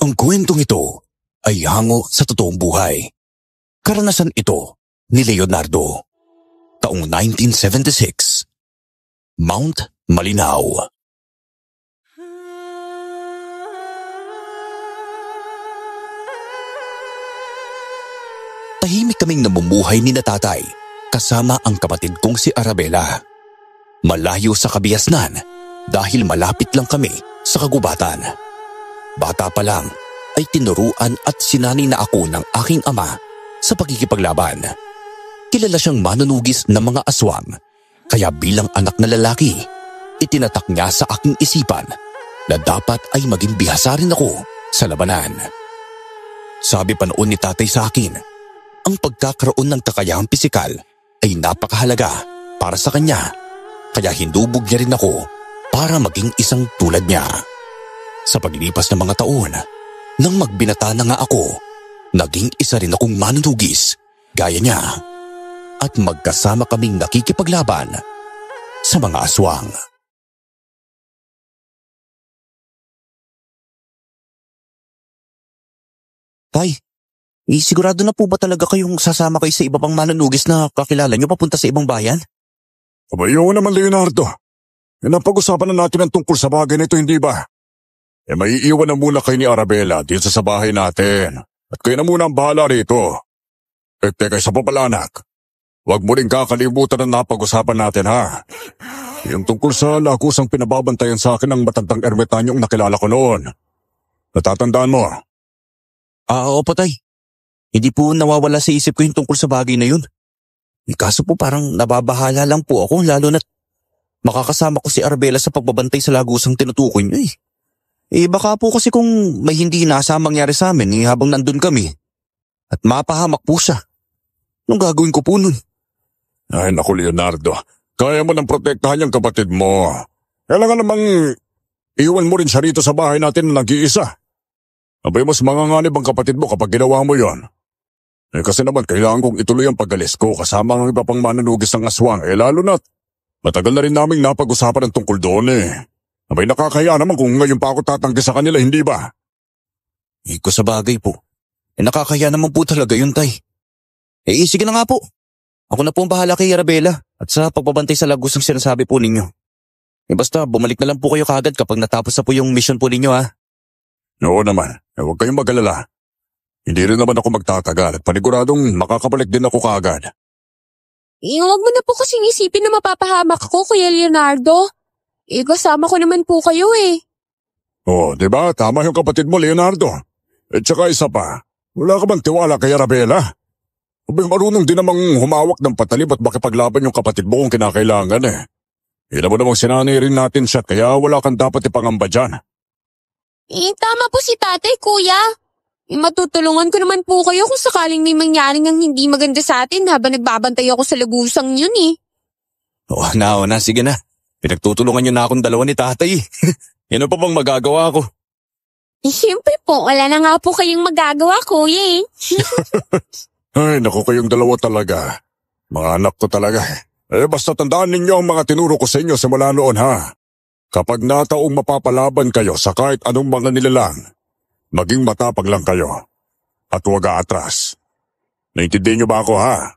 Ang kwentong ito ay hango sa totoong buhay. Karanasan ito ni Leonardo. Taong 1976. Mount Malinaw. Tahimik kaming namumuhay ni na tatay kasama ang kapatid kong si Arabella. Malayo sa kabiasnan dahil malapit lang kami sa kagubatan. Bata pa lang ay tinuruan at sinani na ako ng aking ama sa pagkikipaglaban. Kilala siyang manunugis ng mga aswang, kaya bilang anak na lalaki, itinatak niya sa aking isipan na dapat ay maging bihasa rin ako sa labanan. Sabi pa noon ni tatay sa akin, ang pagkakaroon ng kakayahang pisikal ay napakahalaga para sa kanya, kaya hinubog niya rin ako para maging isang tulad niya. Sa paglipas ng mga taon, nang magbinata na nga ako, naging isa rin akong manunugis gaya niya at magkasama kaming nakikipaglaban sa mga aswang. Tay, sigurado na po ba talaga kayong sasama kayo sa iba pang manunugis na kakilala niyo papunta sa ibang bayan? Abayo naman, Leonardo. Napag-usapan na natin ang tungkol sa bagay na ito, hindi ba? May iiwan na muna kayo ni Arabella dito sa bahay natin. At kayo na muna ang bahala rito. Teka, isa pa pala, anak. Huwag mo rin kakalimutan na napag-usapan natin, ha? Yung tungkol sa lagusang pinababantayan sa akin ng matandang ermitanyong nakilala ko noon. Natatandaan mo? Opo, tay. Hindi po nawawala sa isip ko yung tungkol sa bagay na yun. Kaso po parang nababahala lang po ako, lalo na't makakasama ko si Arabella sa pagbabantay sa lagusang tinutukoy niyo baka po kasi kung may hindi inaasahang mangyari sa amin habang nandun kami at mapahamak po siya. Anong gagawin ko po nun? Ay naku, Leonardo. Kaya mo nang protektahan yung kapatid mo. Kailangan namang iwan mo rin siya rito sa bahay natin na nag-iisa. Abay, mas manganganib ang kapatid mo kapag ginawa mo yon. Kasi naman kailangan kong ituloy ang pag-alis ko kasama ang iba pang manunugis ng aswang. Lalo na't matagal na rin naming napag-usapan ang tungkol doon Abay, nakakaya naman kung ngayon pa ako tatanggi sa kanila, hindi ba? Kung sa bagay po. Nakakaya naman po talaga yun, tay. Sige na nga po. Ako na po ang bahala kay Arabella at sa pagbabantay sa lagusang sinasabi po ninyo. Basta bumalik na lang po kayo kaagad kapag natapos na po yung mission po ninyo, ha? Oo naman. Huwag kayong mag-alala. Hindi rin naman ako magtatagal at paniguradong makakabalik din ako kaagad. Huwag mo na po kasing isipin na mapapahamak ko, Kuya Leonardo. Kasama ko naman po kayo Diba? Tama yung kapatid mo, Leonardo. At saka isa pa, wala ka bang tiwala kay Arabella? Marunong din namang humawak ng patalib at makipaglaban yung kapatid mo kung kinakailangan Ilan mo namang sinanay rin natin siya kaya wala kang dapat ipangamba dyan. Tama po si tatay, kuya. Matutulungan ko naman po kayo kung sakaling may mangyaring ang hindi maganda sa atin habang nagbabantay ako sa lagusang yun Na, sige na. Pinagtutulungan niyo na akong dalawa ni tatay. Ano pa bang magagawa ko? Siyempre po, wala na nga po kayong magagawa, kuya Ay, naku kayong dalawa talaga. Mga anak ko talaga. Basta tandaan ninyo ang mga tinuro ko sa inyo simula noon, ha? Kapag nataong mapapalaban kayo sa kahit anong mga nilalang, maging matapag lang kayo. At huwag aatras. Naintindihan niyo ba ako, ha?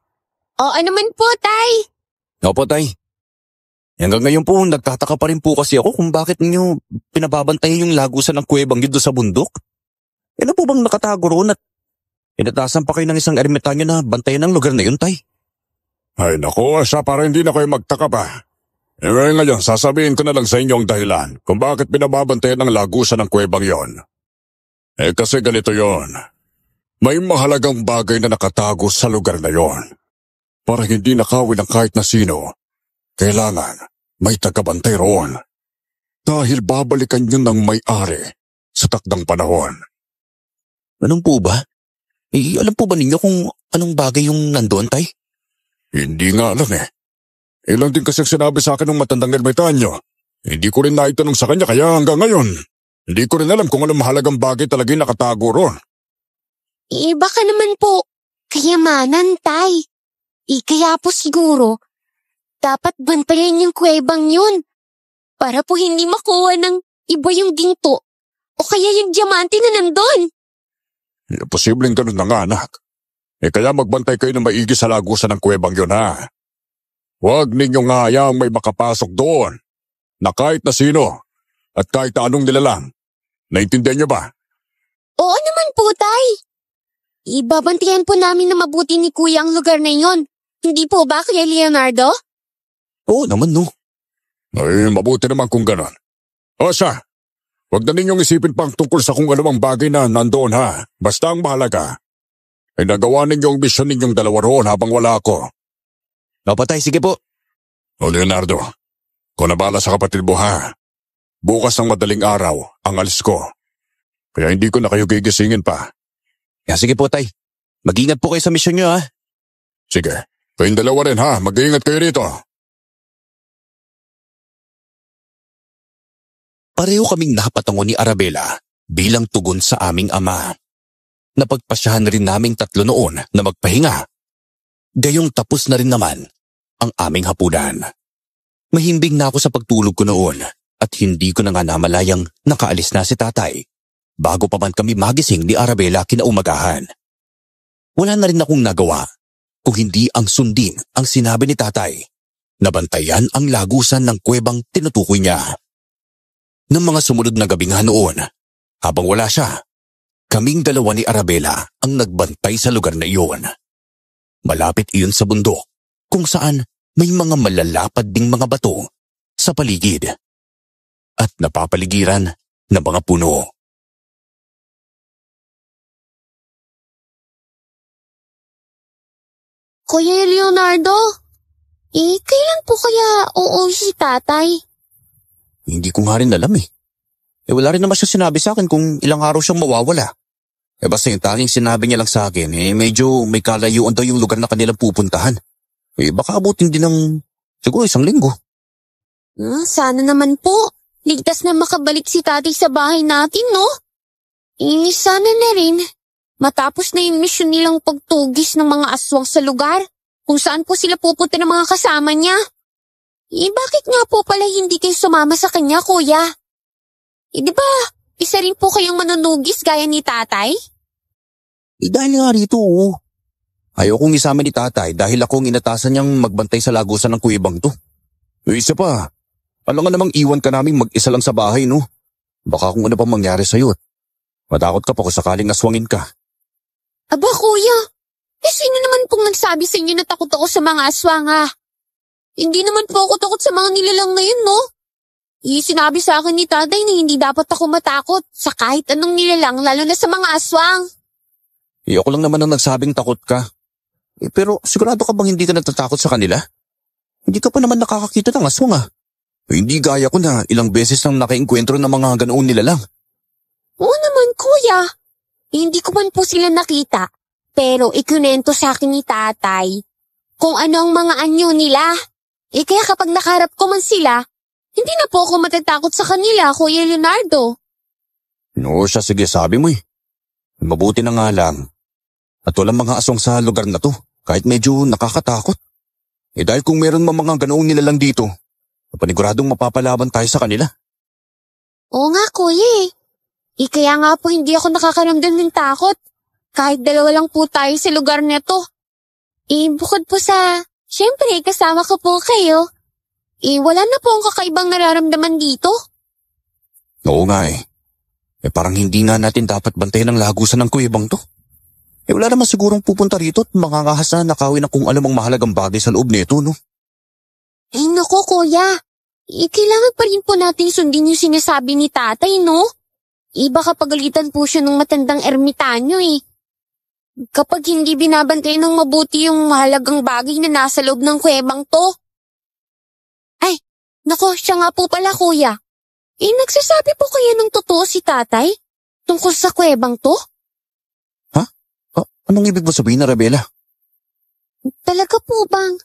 Oo naman po, tay. Opo, tay. Hanggang ngayon po, nagtataka pa rin po kasi ako kung bakit ninyo pinababantayan yung lagusan ng kuwebang yun sa bundok. Ano po bang nakatago roon at inatasan pa kayo ng isang ermitanyo na bantayan ng lugar na yun, tay? Ay naku, siya para hindi na kayo magtaka pa. Ngayon, sasabihin ko na lang sa inyo ang dahilan kung bakit pinababantayan ng lagusan ng kuwebang yon. Kasi ganito yon. May mahalagang bagay na nakatago sa lugar na yon. Para hindi nakawin ng kahit na sino, kailangan may tagabantay roon. Dahil babalikan yun ng may-ari sa takdang panahon. Anong po ba? Alam po ba ninyo kung anong bagay yung nandoon, tay? Hindi nga alam Ilang din kasi sinabi sa akin ng matandang ermitanyo. Hindi ko rin naitanong sa kanya kaya hanggang ngayon, hindi ko rin alam kung anong mahalagang bagay talaga yung nakatago roon. Baka naman po, kayamanan, tay. Kaya po siguro, dapat bantayan yung kuwebang yun. Para po hindi makuha ng iba yung ginto O kaya yung diamante na nandun? Posibleng ganun na nga, anak. Kaya magbantay kayo ng maigi sa lagusan ng kuwebang yun, ha? Huwag ninyong hayaang may makapasok doon na kahit na sino at kahit na anong nilalang. Naintindihan niyo ba? Oo naman po, Tay. Ibabantayan po namin na mabuti ni Kuya ang lugar na yon. Hindi po ba, Kuya Leonardo? Oo naman, no. Ay, mabuti naman kung ganon. O siya, huwag na ninyong isipin pang tungkol sa kung anumang bagay na nandoon, ha? Basta ang mahalaga ay nagawa ninyong misyon ninyong dalawa roon habang wala ako. Napatay, sige po. O Leonardo, kung nabala sa kapatid mo, ha? Bukas ng madaling araw ang alis ko. Kaya hindi ko na kayo gigisingin pa. Sige po, Tay. Mag-ingat po kayo sa misyon nyo, ha? Sige, kayong dalawa rin, ha? Mag-iingat kayo rito. Pareho kaming napatango ni Arabela bilang tugon sa aming ama. Napagpasyahan rin naming tatlo noon na magpahinga. Gayong tapos na rin naman ang aming hapunan. Mahimbing na ako sa pagtulog ko noon at hindi ko na nga namalayang nakaalis na si tatay bago pa man kami magising ni Arabela kinaumagahan. Wala na rin akong nagawa kung hindi ang sundin ang sinabi ni tatay na bantayan ang lagusan ng kuwebang tinutukoy niya. Ng mga sumunod na gabi nga noon, habang wala siya, kaming dalawa ni Arabela ang nagbantay sa lugar na iyon. Malapit iyon sa bundok kung saan may mga malalapad ding mga bato sa paligid at napapaligiran ng mga puno. Kuya Leonardo, kailan po kaya uuwi si tatay? Hindi ko nga rin alam eh. Wala rin naman siya sinabi sa akin kung ilang araw siyang mawawala. Basta yung tanging sinabi niya lang sa akin, medyo may kalayuan daw yung lugar na kanilang pupuntahan. Baka abutin din ng siguro 1 linggo. Sana naman po. Ligtas na makabalik si tatay sa bahay natin, no? Sana na rin. Matapos na yung misyon nilang pagtugis ng mga aswang sa lugar, kung saan po sila pupunta ng mga kasama niya. Bakit nga po pala hindi kayo sumama sa kanya, kuya? Di ba, isa rin po kayong manunugis gaya ni tatay? Dahil nga rito, ayaw kong isama ni tatay dahil akong inatasan niyang magbantay sa lagusan ng kuwebang to. Isa pa, alam nga namang iwan ka naming mag-isa lang sa bahay, no? Baka kung ano pa mangyari sa'yo. Matakot ka pa kung sakaling aswangin ka. Aba, kuya, sino naman pong nagsabi sa inyo na takot ako sa mga aswang, ha? Hindi naman po ako takot sa mga nilalang na yun, no? Sinabi sa akin ni tatay na hindi dapat ako matakot sa kahit anong nilalang, lalo na sa mga aswang. Ako lang naman ang nagsabing takot ka. Pero sigurado ka bang hindi ka natatakot sa kanila? Hindi ka pa naman nakakakita ng aswang, ha? Hindi gaya ko na ilang beses nang nakaengkwentro ng mga ganoon nilalang. Oo naman, kuya. Hindi ko man po sila nakita, pero ikunento sa akin ni tatay kung ano ang mga anyo nila. Kaya kapag nakaharap ko man sila, hindi na po ako matatakot sa kanila, Kuya Leonardo. No, sige, sabi mo eh. Mabuti na nga lang. At walang mga aswang sa lugar na to, kahit medyo nakakatakot. Dahil kung meron mga ganoong nilalang dito, paniguradong mapapalaban tayo sa kanila. Oo nga, kuya. Kaya nga po hindi ako nakakaramdam ng takot. Kahit dalawa lang po tayo sa lugar na to. Bukod po sa, syempre kasama ko po kayo. Wala na po ang kakaibang nararamdaman dito. Oo nga eh. Parang hindi nga natin dapat bantayan ang lagusan ng kuwebang to. Wala naman sigurong pupunta rito at makakahas na nakawin na kung alam ang mahalagang bagay sa loob nito, no? Naku kuya. Kailangan pa rin po natin sundin yung sinasabi ni tatay, no? Baka pagalitan po siya ng matandang ermitanyo eh. Kapag hindi binabantay ng mabuti yung mahalagang bagay na nasa loob ng kuwebang to. Ay, naku, siya nga po pala kuya. Nagsasabi po kaya ng totoo si tatay tungkol sa kuwebang to? Ha? Anong ibig mo sabihin, Arabela? Talaga po bang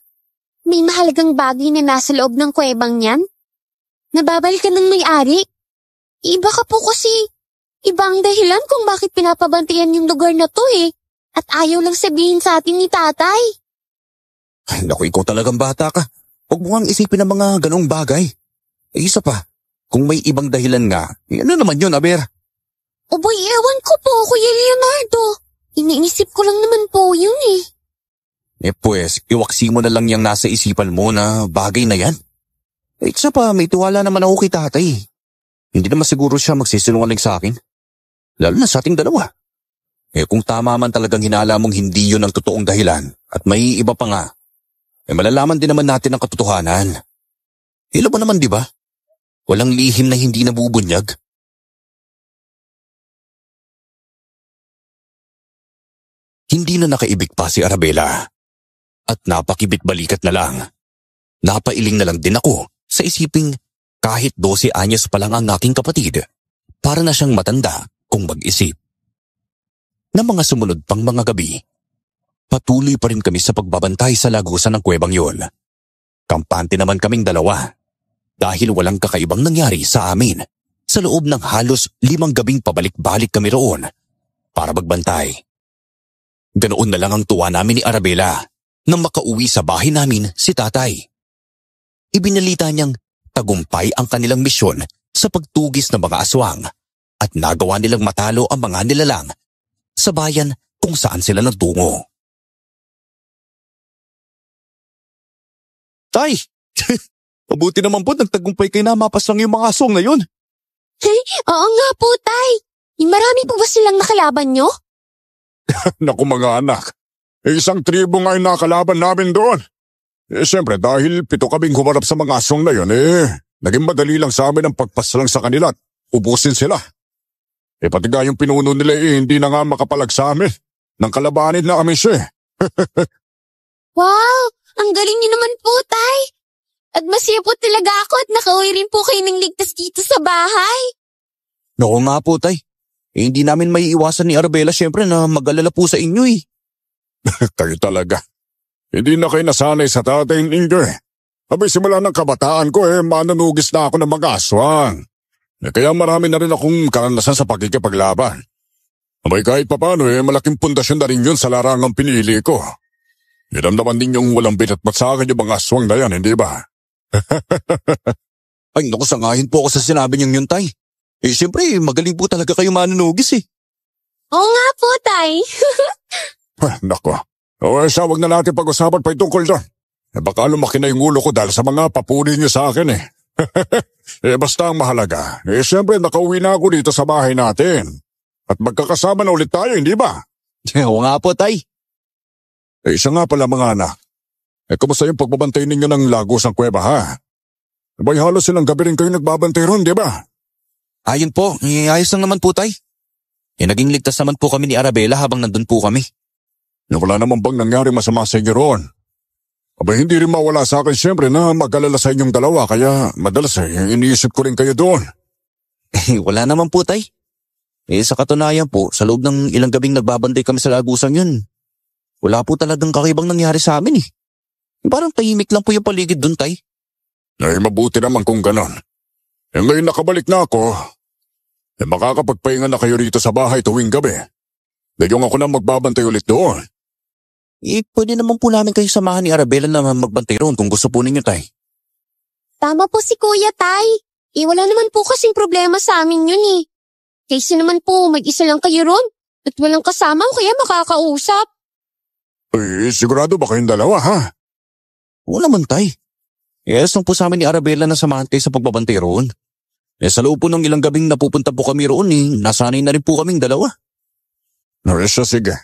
may mahalagang bagay na nasa loob ng kuwebang yan? Nababalikan ng may-ari? Baka po kasi ibang dahilan kung bakit pinapabantayan yung lugar na to eh. At ayaw lang sabihin sa atin ni tatay. Ay, naku, ikaw talagang bata ka. Huwag mo kang isipin ng mga ganong bagay. Isa pa, kung may ibang dahilan nga, ano naman yun, Aber? Abay, ewan ko po, Kuya Leonardo. Iniisip ko lang naman po yun eh. Pues, iwaksi mo na lang yung nasa isipan mo na bagay na yan. Isa pa, may tiwala naman ako kay tatay. Hindi naman siguro siya magsisinungaling sa akin. Lalo na sa ating dalawa. Kung tama man talagang hinala mong hindi yun ang totoong dahilan at may iba pa nga, malalaman din naman natin ang katotohanan. Hilo mo naman, di ba? Walang lihim na hindi nabubunyag. Hindi na nakaibig pa si Arabela. At napakibit-balikat na lang. Napailing na lang din ako sa isiping kahit 12 anyos pa lang ang aking kapatid, para na siyang matanda kung mag-isip. Na mga sumunod pang mga gabi, patuloy pa rin kami sa pagbabantay sa lagusan ng kuwebang yon. Kampante naman kaming dalawa dahil walang kakaibang nangyari sa amin sa loob ng halos 5 gabing pabalik-balik kami roon para magbantay. Ganoon na lang ang tuwa namin ni Arabela nang makauwi sa bahay namin si tatay. Ibinalita niyang tagumpay ang kanilang misyon sa pagtugis ng mga aswang at nagawa nilang matalo ang mga nilalang sa bayan kung saan sila nagtungo. Tay! Mabuti naman po nagtagumpay kayo na mapaslang yung mga aswang na yun. Hey, oo nga po, Tay. Marami po ba silang nakalaban nyo? Naku mga anak, isang tribo nga yung nakalaban namin doon. Siyempre dahil 7 kaming humarap sa mga aswang na yun, naging madali lang sa amin ang pagpaslang sa kanila at ubusin sila. Pati nga yung pinuno nila hindi na nga makapalag sa amin. Nang kalabanin na kami siya. Wow, ang galing niyo naman po, Tay. At masaya po talaga ako at nakauwi rin po kayo ng ligtas dito sa bahay. Naku nga po, Tay. Hindi namin may iwasan ni Arabela siyempre na mag-alala po sa inyo eh. Kayo talaga. Hindi na kayo nasanay sa tatay ninyo Abay simula ng kabataan ko mananugis na ako ng mga aswang. Kaya marami na rin akong karanasan sa pagkikipaglaban. Abay kahit papano malaking pundasyon na rin yun sa larangang pinili ko. Niramdaman din yung walang binatbat sa akin yung mga aswang na yan, hindi ba? Ay naku, sangayon po ako sa sinabi niyong yun, Tay. Siyempre, magaling po talaga kayo manunugis eh. Oo nga po, Tay. Naku. Wag na natin pag-usapan pa tungkol doon. Baka lumaki na yung ulo ko dahil sa mga papuri niyo sa akin basta ang mahalaga. Siyempre, nakauwi na ako dito sa bahay natin. At magkakasama na ulit tayo, hindi ba? Oo nga po, Tay. Isa nga pala mga anak. Kumusta yung pagbabantay ninyo ng lagos ng kuweba, ha? Abay halos silang gabi rin kayo nagbabantay ron, di ba? Ayun po, ayos lang naman po, Tay. Naging ligtas naman po kami ni Arabela habang nandun po kami. Wala naman bang nangyari masama sa inyo roon? Abay hindi rin mawala sa akin siyempre na mag-alala sa inyong dalawa kaya madalas iniisip ko rin kayo doon. Wala naman po, Tay. Sa katunayan po, sa loob ng ilang gabing nagbabantay kami sa lagusang yun, wala po talagang kakaibang nangyari sa amin eh. Parang tahimik lang po yung paligid dun, Tay. Mabuti naman kung ganon. Ngayon nakabalik na ako, makakapagpahinga na kayo rito sa bahay tuwing gabi. Dayong ako na magbabantay ulit doon. Pwede naman po namin kayo samahan ni Arabela na magbantay roon kung gusto po ninyo, Tay. Tama po si Kuya, Tay. Wala naman po kasing problema sa amin yun eh. Kaysa naman po mag-isa lang kayo ron at walang kasama o kaya makakausap. Sigurado ba kayong dalawa, ha? Oo naman, Tay. Yes, nung po sa amin ni Arabela na samahan kayo sa pagbabantay roon. Sa loob po ng ilang gabing napupunta po kami roon nasanay na rin po kaming dalawa. Sige.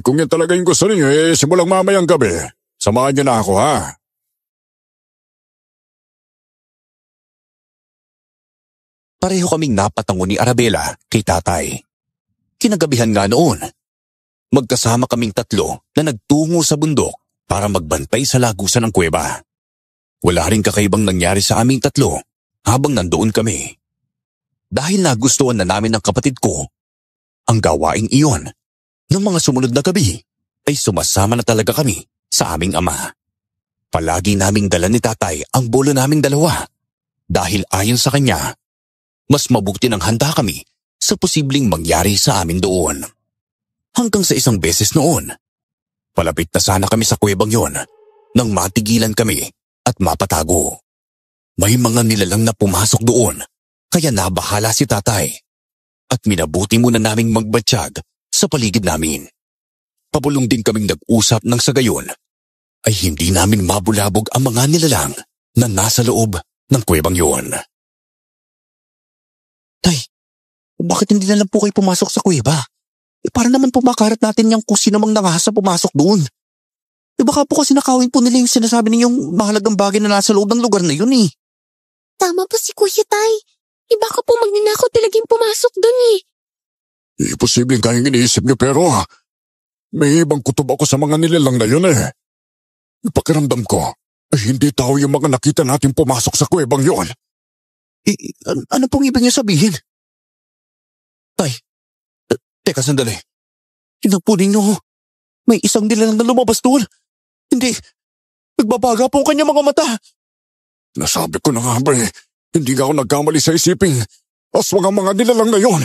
Kung yan talaga yung gusto ninyo, simulang mamayang gabi. Samahan niyo na ako, ha? Pareho kaming napatango ni Arabela kay tatay. Kinagabihan nga noon, magkasama kaming 3 na nagtungo sa bundok para magbantay sa lagusan ng kuweba. Wala rin kakaibang nangyari sa aming 3 habang nandoon kami. Dahil nagustuhan na namin ng kapatid ko, ang gawaing iyon, ng mga sumunod na gabi, ay sumasama na talaga kami sa aming ama. Palagi naming dala ni tatay ang bolo naming 2 dahil ayon sa kanya, mas mabuti nang handa kami sa posibleng mangyari sa amin doon. Hanggang sa isang beses noon, palapit na sana kami sa kuwebang yon nang matigilan kami at mapatago. May mga nilalang na pumasok doon kaya nabahala si tatay. at minabuti muna naming magbatsyag sa paligid namin. Pabulong din kaming nag-usap ng sa gayon ay hindi namin mabulabog ang mga nilalang na nasa loob ng kuwebang yun. Tay, bakit hindi na lang po kayo pumasok sa kuweba? Para naman po makarat natin yung kung sino mang nangahasa pumasok doon. Baka po kasi nakawin po nila yung sinasabi ninyong mahalagang bagay na nasa loob ng lugar na yun eh. Tama po si Kuya Tay. Baka po magninakaw talagang pumasok doon eh. Posibleng kayang iniisip niyo pero may ibang kutob ako sa mga nilalang na yun eh. Pakiramdam ko ay hindi tao yung mga nakita natin pumasok sa kuwebang yun. Ano pong ibig niyo sabihin? Tay, teka sandali. Tingnan po ninyo, may isang nilalang na lumabas doon. Hindi, nagbabaga po ang kanyang mga mata. Nasabi ko na nga ba hindi nga ako nagkamali sa isipin. Aswang ang mga nilalang na yon.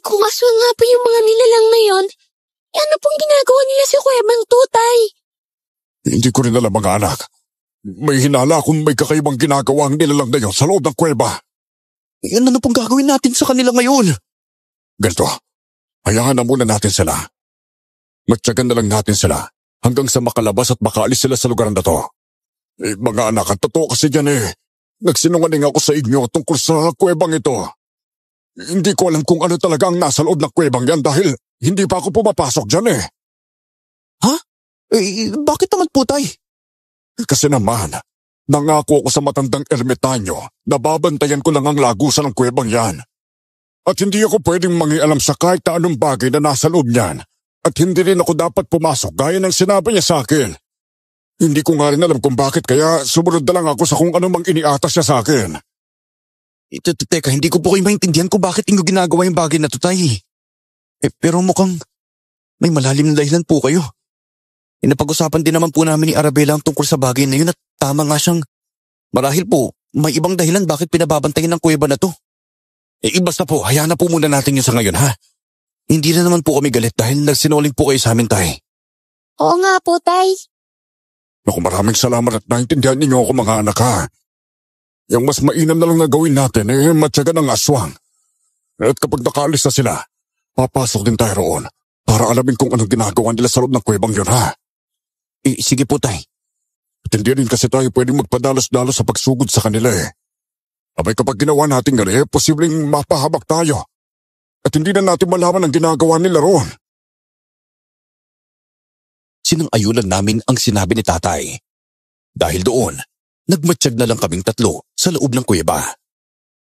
Kung aswang nga po yung mga nilalang na yon, ano pong ginagawa nila sa kuwebang tutay? Hindi ko rin alam mga anak. May hinala kung may kakaibang ginagawa ang nilalang na yon sa loob ng kuweba. Ano pong gagawin natin sa kanila ngayon? Ganito, hayaan na muna natin sila. Matyagan na lang natin sila hanggang sa makalabas at makaalis sila sa lugar na to. Mga anak, ang totoo kasi dyan nagsinungaling ako sa inyo tungkol sa kuwebang ito. Hindi ko alam kung ano talaga ang nasa loob ng kuwebang yan dahil hindi pa ako pumapasok dyan Ha? Bakit naman po, Tay? Kasi naman, nangako ako sa matandang ermitanyo na babantayan ko lang ang lagusan ng kuwebang yan. At hindi ako pwedeng mangialam sa kahit na anong bagay na nasa loob niyan. At hindi rin ako dapat pumasok gaya ng sinabi niya sa akin. Hindi ko nga rin alam kung bakit kaya sumunod na lang ako sa kung ano mang iniatas niya sa akin. Teka, hindi ko po kayo maintindihan kung bakit inyo ginagawa yung bagay na to, Tay. Pero mukhang may malalim na dahilan po kayo. Napag-usapan din naman po namin ni Arabella ang tungkol sa bagay na yun at tama nga siyang marahil po may ibang dahilan bakit pinababantayan ng kuweba na to. Basta po, hayaan na po muna natin yun sa ngayon, ha? Hindi na naman po kami galit dahil nagsinungaling po kayo sa amin, Tay. Oo nga po, Tay. Naku, maraming salamat at naintindihan ninyo ako mga anak ha. Yung mas mainam na lang na gawin natin matyaga ng aswang. At kapag nakaalis na sila, papasok din tayo roon para alamin kung anong ginagawa nila sa loob ng kuwebang yun ha. Sige po, Tay. At hindi rin kasi tayo pwedeng magpadalos-dalos sa pagsugod sa kanila Abay kapag ginawa natin posibleng mapahabak tayo. At hindi na natin malaman ang ginagawa nila roon. Sinang-ayunan namin ang sinabi ni Tatay. Dahil doon, nagmatsyag na lang kaming tatlo sa loob ng kuweba.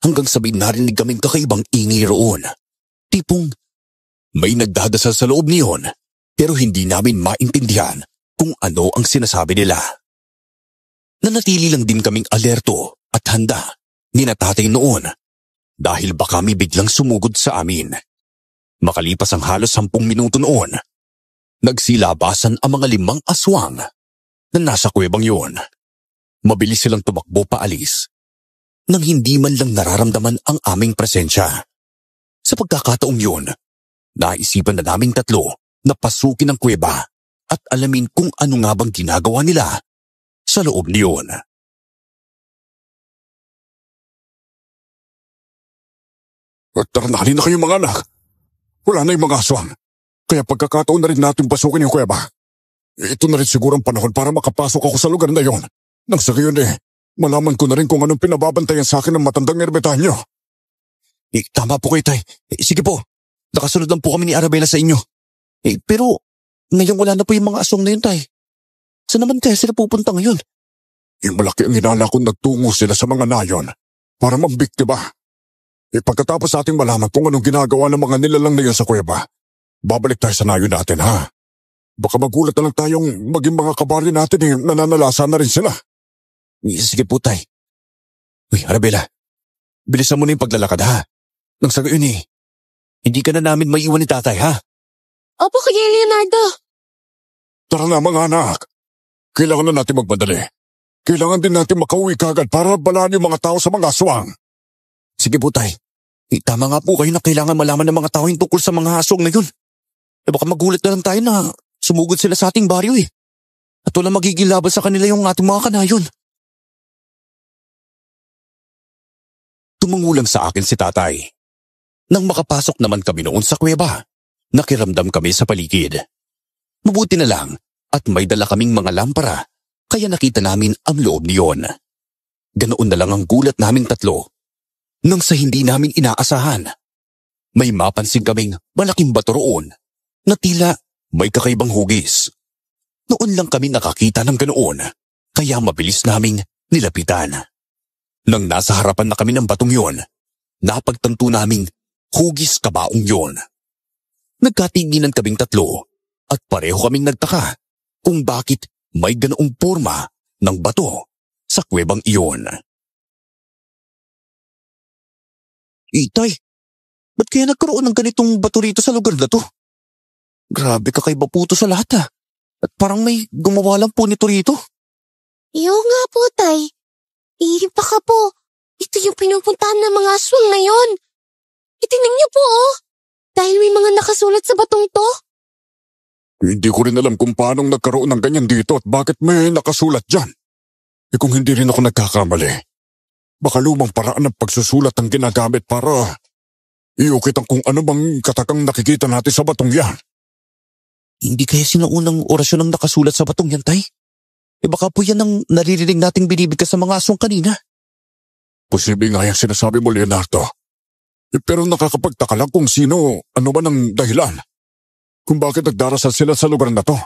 Hanggang sabihin narinig kaming kakaibang ingay roon. Tipong may nagdadasal sa loob niyon pero hindi namin maintindihan kung ano ang sinasabi nila. Nanatili lang din kaming alerto at handa ni na Tatay noon dahil baka may biglang sumugod sa amin. Makalipas ang halos 10 minuto noon, nagsilabasan ang mga 5 aswang na nasa kuwebang yun. Mabilis silang tumakbo paalis nang hindi man lang nararamdaman ang aming presensya. Sa pagkakataong yun, naisipan na naming tatlo na pasukin ang kuweba at alamin kung ano nga bang ginagawa nila sa loob niyon. Tara na, halina kayo mga anak. Wala na yung mga aswang. Kaya pagkakataon na rin natin pasukin yung kuweba. Ito na rin siguro ang panahon para makapasok ako sa lugar na yon. Nang sa gayon malaman ko na rin kung anong pinababantayan sa akin ng matandang ermitanyo. Tama po kayo, Tay. Sige po, nakasunod lang po kami ni Arabella sa inyo. Pero ngayon wala na po yung mga aswang na yun, Tay. Saan naman kaya sila pupunta ngayon? Yung malaki ang hinala kung nagtungo sila sa mga nayon para mambiktima. Pagkatapos ating malaman kung anong ginagawa ng mga nilalang na yun sa kuweba, babalik tayo sa nayon natin ha. Baka magulat na lang tayong maging mga kabaryo natin nananalasa na rin sila. Sige po, Tay. Uy, Arabella, bilisan mo na yung paglalakad ha. Nang sa gayon hindi ka na namin maiwan ni Tatay ha. Opo, Kuya Leonardo. Tara na mga anak. Kailangan na natin magmadali. Kailangan din natin makauwi kagad para balaan yung mga tao sa mga aswang. Sige po, Tay. Tama nga po kayo na kailangan malaman ng mga tao yung tungkol sa mga aswang na yun. Baka magulat na lang tayo na sumugod sila sa ating baryo At wala magiging laban sa kanila yung ating mga kanayon. Tumangulang sa akin si Tatay. Nang makapasok naman kami noon sa kuweba, nakiramdam kami sa paligid. Mabuti na lang at may dala kaming mga lampara, kaya nakita namin ang loob niyon. Ganoon na lang ang gulat naming tatlo. Nang sa hindi namin inaasahan, may mapansin kaming malaking bato roon na tila may kakaibang hugis. Noon lang kami nakakita ng ganoon, kaya mabilis naming nilapitan. Nang nasa harapan na kami ng batong yon, napagtanto naming hugis kabaong yon. Nagkatinginan kaming tatlo at pareho kaming nagtaka kung bakit may ganoong porma ng bato sa kuwebang iyon. Itay, ba't kaya nagkaroon ng ganitong bato rito sa lugar na to? Grabe kakaiba po to sa lahat At parang may gumawa lang po nito rito. Iyo nga po, Tay. Baka po, ito yung pinupuntahan ng mga aswang na yon. Itinan niyo po, oh. Dahil may mga nakasulat sa batong to. Hindi ko rin alam kung paanong nagkaroon ng ganyan dito at bakit may nakasulat dyan. Kung hindi rin ako nagkakamali, baka lumang paraan ng pagsusulat ang ginagamit para iukit ang kung ano bang katakang nakikita natin sa batong yan. Hindi kaya sinaunang orasyon ang nakasulat sa batong yan, Tay? Baka po yan ang naririnig nating binibigkas sa mga aswang kanina. Posible nga yung sinasabi mo, Leonardo. Pero nakakapagtaka lang kung ano ba ng dahilan. Kung bakit nagdarasal sila sa lugar na to.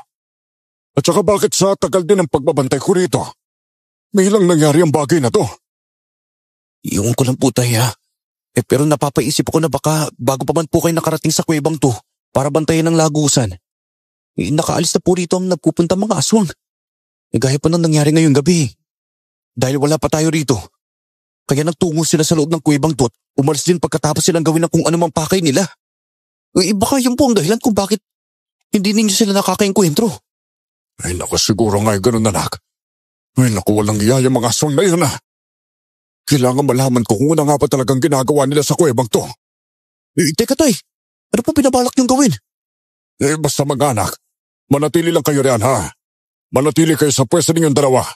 At saka bakit sa tagal din ng pagbabantay ko rito, may lang nangyari ang bagay na to. Iyon ko lang po, Tay, ha. Pero napapaisip ako na baka bago pa man po kayo nakarating sa kuwebang to para bantayan ang lagusan. Nakaalis na po rito ang nagpupunta mga aswang. Gaya pa nang nangyari ngayong gabi. Dahil wala pa tayo rito. Kaya nagtungo sila sa loob ng kuwebang to at umalis din pagkatapos silang gawin ng kung anumang pakay nila. Baka yun po ang dahilan kung bakit hindi ninyo sila nakakaengkwentro. Ay naku, siguro nga'y ganun, anak. Ay naku, walang iya yung mga aswang na yun, ha. Kailangan malaman ko kung ano nga pa talagang ginagawa nila sa kuwebang to. Teka, Tay. Ano po binabalak niyong gawin? Basta mga anak, manatili lang kayo riyan, ha. Manatili kayo sa pwesto ninyong dalawa.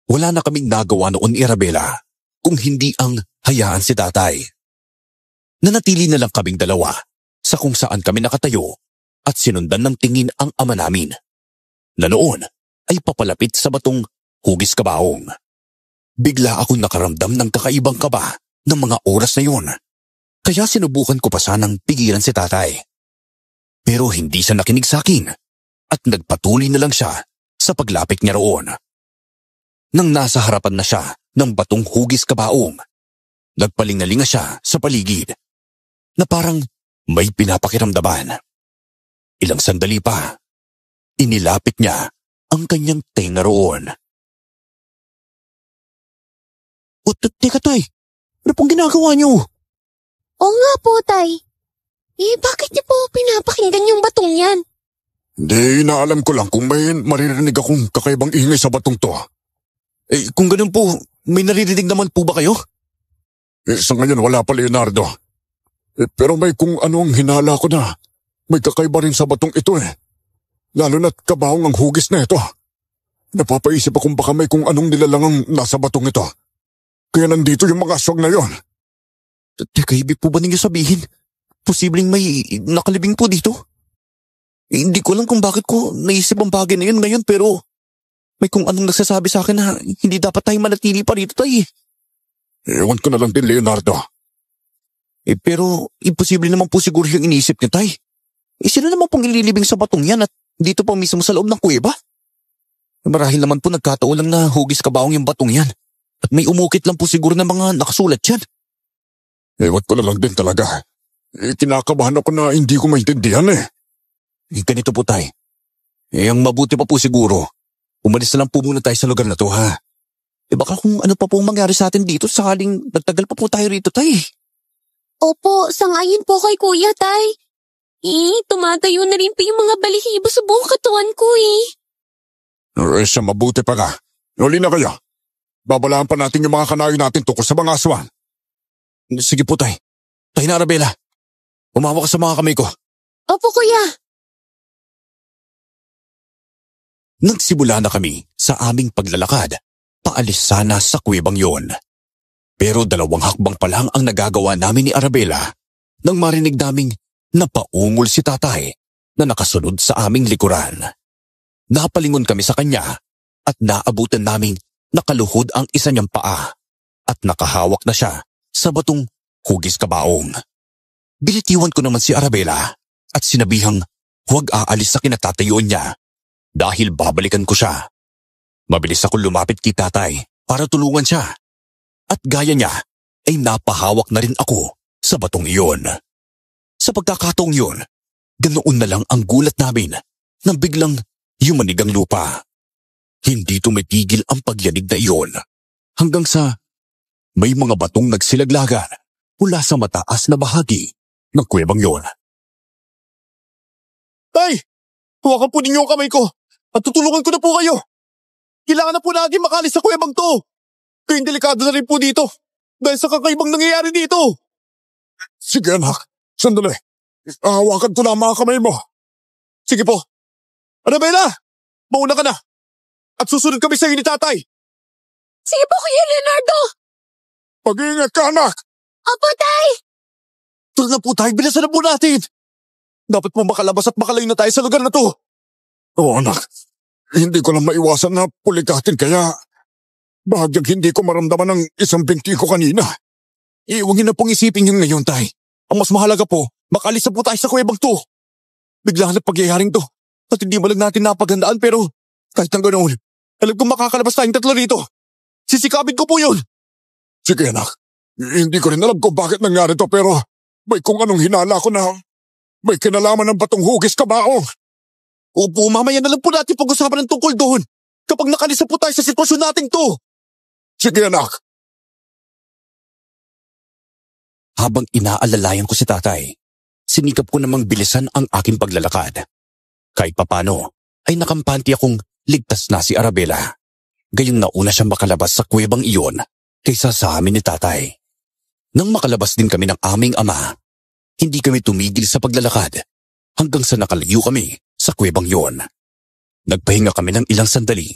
Wala na kaming nagawa noon, Arabella, kung hindi ang hayaan si Tatay. Nanatili na lang kaming dalawa sa kung saan kami nakatayo at sinundan ng tingin ang ama namin, na noon ay papalapit sa batong hugis kabaong. Bigla akong nakaramdam ng kakaibang kaba ng mga oras na yun, kaya sinubukan ko pa sanang pigilan si Tatay. Pero hindi siya nakinig sa akin at nagpatuloy na lang siya sa paglapit niya roon. Nang nasa harapan na siya ng batong hugis kabaong, nagpalingalinga siya sa paligid na parang may pinapakiramdaman. Ilang sandali pa, inilapit niya ang kanyang tenga roon. Teka, Tay, ano pong ginagawa niyo? Oo nga po, Tay. Bakit niyo po pinapakinggan yung batong yan? Hindi, inaalam ko lang kung may maririnig akong kakaibang ingay sa batong to. Kung ganun po, may naririnig naman po ba kayo? Sa ngayon wala pa, Leonardo. Pero may kung ano ang hinala ko na may kakaiba rin sa batong ito . Lalo na't kabaong ang hugis na ito. Napapaisip akong baka may kung anong nilalangang nasa batong ito. Kaya nandito yung mga aswang na yon. Teka, ibig po ba ninyo sabihin? Posibleng may nakalibing po dito? Hindi ko lang kung bakit ko naisip ang bagay na yun ngayon, pero may kung anong nagsasabi sa akin na hindi dapat tayo manatili pa rito, Tay. Ewan ko na lang din, Leonardo. Pero imposible naman po siguro yung iniisip niya, Tay. Sino naman pong ililibing sa batong yan at dito pa mismo sa loob ng kuweba? Marahil naman po nagkataon lang na hugis kabaong yung batong yan at may umukit lang po siguro ng mga nakasulat yan. Ewan ko na lang din talaga. Kinakabahan ako na hindi ko maintindihan . Ganito po, Tay. Ang mabuti pa po siguro, umalis na lang po muna tayo sa lugar na to, ha? Baka kung ano pa pong mangyari sa atin dito sakaling nagtagal pa po tayo rito, Tay. Opo, sangayon po kay Kuya, Tay. Tumatayo na rin po yung mga balihibo sa buong katawan ko, Sa mabuti pa nga. Uli na kayo. Babalaan pa natin yung mga kanayo natin tungkol sa mga aswang. Sige po, Tay. Tay na, Arabella. Umawa ka sa mga kamay ko. Opo, Kuya. Nagsimula na kami sa aming paglalakad, paalis sana sa kuwebang yon. Pero 2 hakbang pa lang ang nagagawa namin ni Arabela nang marinig naming napaungol si tatay na nakasunod sa aming likuran. Napalingon kami sa kanya at naabutan naming nakaluhod ang isa niyang paa at nakahawak na siya sa batong hugis kabaong. Bilitiwan ko naman si Arabela at sinabihang huwag aalis sa kinatatayuan niya dahil babalikan ko siya. Mabilis ako lumapit kay tatay para tulungan siya at gaya niya ay napahawak na rin ako sa batong iyon. Sa pagkakataong yun, ganoon na lang ang gulat namin nang biglang yumanig ang lupa. Hindi tumitigil ang pagyanig na iyon hanggang sa may mga batong nagsilaglagan mula sa mataas na bahagi ng kuwebang yon. Tay! Hawakan po ninyo ang kamay ko at tutulungan ko na po kayo. Kailangan na po natin makalis sa kuwebang to. Kayong delikado na rin po dito dahil sa kakaibang nangyayari dito. Sige anak, sandali. Hawakan ko na ang mga kamay mo. Sige po. Arabela, mauna ka na. At susunod kami sa iyo ni tatay. Sige po, Kuya Leonardo! Mag-iingat ka anak. Opo, tay! Tara na po tayo, bilisan na po natin. Dapat po makalabas at makalayo na tayo sa lugar na to. Oo anak, hindi ko lang maiwasan na pulikatin kaya bahagyang hindi ko maramdaman ang isang binti ko kanina. Huwag na pong isipin yun ngayon, tay. Ang mas mahalaga po, makalis na po tayo sa kuwebang to. Biglaan na pagyayaring to at hindi mo lang natin napaghandaan pero kahit ang ganoon, alam kong makakalabas tayong 3 rito. Sisikapin ko po yun. Sige anak, hindi ko rin alam kung bakit nangyari to pero may kung anong hinala ko na may kinalaman ng batong hugis kabaong. Opo, mamaya na lang po natin pag-usapan ng tungkol doon kapag nakalis na po tayo sa sitwasyon nating to. Sige anak. Habang inaalalayan ko si tatay, sinikap ko namang bilisan ang aking paglalakad. Kahit papano ay nakampanti akong ligtas na si Arabela. Gayong nauna siyang makalabas sa kuwebang iyon kaysa sa amin ni tatay. Nang makalabas din kami ng aming ama, hindi kami tumigil sa paglalakad hanggang sa nakalayo kami sa kuwebang iyon. Nagpahinga kami ng ilang sandali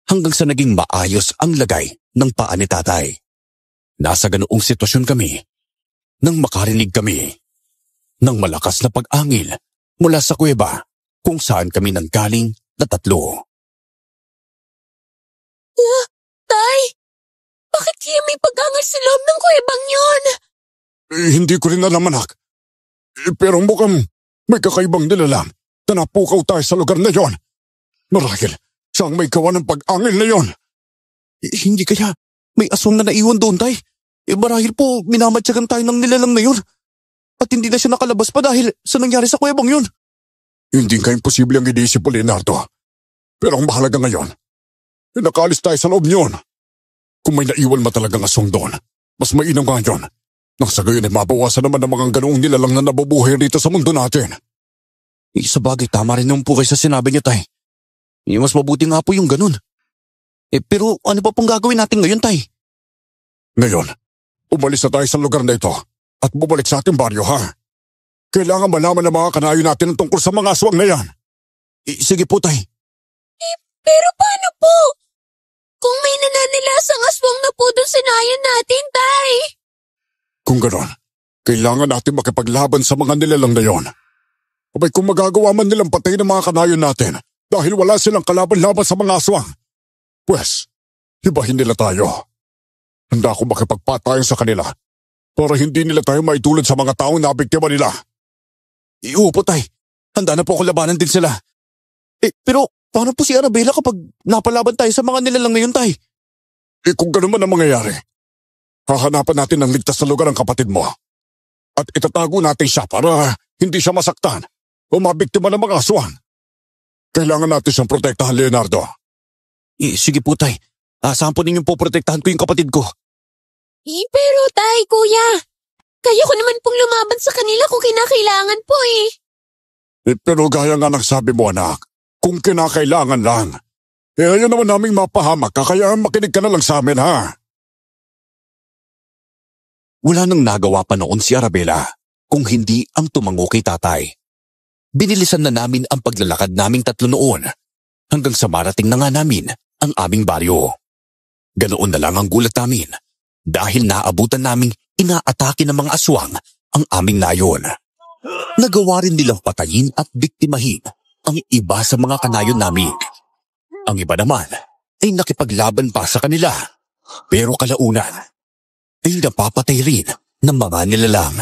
hanggang sa naging maayos ang lagay ng paa ni tatay. Nasa ganoong sitwasyon kami nang makarinig kami ng malakas na pag-angil mula sa kuweba kung saan kami nanggaling na 3. Tay! Bakit kaya may pag-angal sa loob ng kuwebang yun? Hindi ko rin alam anak. Pero mukhang may kakaibang nilalang na napukaw tayo sa lugar na yon. Marahil siyang may gawa ng pag-angil na yon. Hindi kaya may aswang na naiwan doon, tay? Marahil po minamatyagan tayo ng nilalang na yun. At hindi na siya nakalabas pa dahil sa nangyari sa kuwebang yun. Hindi ka imposible ang iniisip mo, Leonardo. Pero ang mahalaga ngayon, nakalis tayo sa loob niyon. Kung may naiwan mo talagang aswang doon, mas mainam nga yun. Nang sa gayon ay mabawasan naman ng mga ganoong nilalang na nabubuhay rito sa mundo natin. Sa bagay, tama rin naman po kayo sa sinabi niyo, tay. Mas mabuti nga po yung ganun. Pero ano pa pong gagawin natin ngayon, tay? Ngayon, umalis na tayo sa lugar na ito at bumalik sa ating baryo, ha? Kailangan malaman ng mga kanayo natin ang tungkol sa mga aswang na yan. Sige po, tay. Pero paano po? Kung may nananilasang aswang na po doon sa nayan natin, tay. Kung gano'n, kailangan natin makipaglaban sa mga nilalang na yon. Abay kung magagawa man nilang patayin ang mga kanayo natin dahil wala silang kalaban-laban sa mga aswang, pues, hibahin nila tayo. Handa akong makipagpatayan sa kanila para hindi nila tayo maitulad sa mga taong nabiktima nila. Opo, tay. Handa na po ako labanan din sila. Pero paano po si Arabela kapag napalaban tayo sa mga nilalang na yun, tay? Kung gano'n man ang mangyayari, hahanapan natin ng ligtas na lugar ang kapatid mo. At itatago natin siya para hindi siya masaktan o mabiktima ng mga aswang. Kailangan natin siyang protektahan, Leonardo. Sige po, tay. Saan po ninyong poprotektahan ko yung kapatid ko? Pero tay, kuya. Kaya ko naman pong lumaban sa kanila kung kinakailangan po Pero gaya nga ng sabi mo, anak, kung kinakailangan lang, ayaw naman naming mapahamak ka kaya makinig ka na lang sa amin, ha? Wala nang nagawa pa noon si Arabela kung hindi ang tumango kay tatay. Binilisan na namin ang paglalakad naming 3 noon hanggang sa marating na nga namin ang aming baryo. Ganoon na lang ang gulat namin dahil naabutan naming inaatake ng mga aswang ang aming nayon. Nagawa rin nilang patayin at biktimahin ang iba sa mga kanayon namin. Ang iba naman ay nakipaglaban pa sa kanila, pero kalaunan ay napapatay rin ng mga nilalang.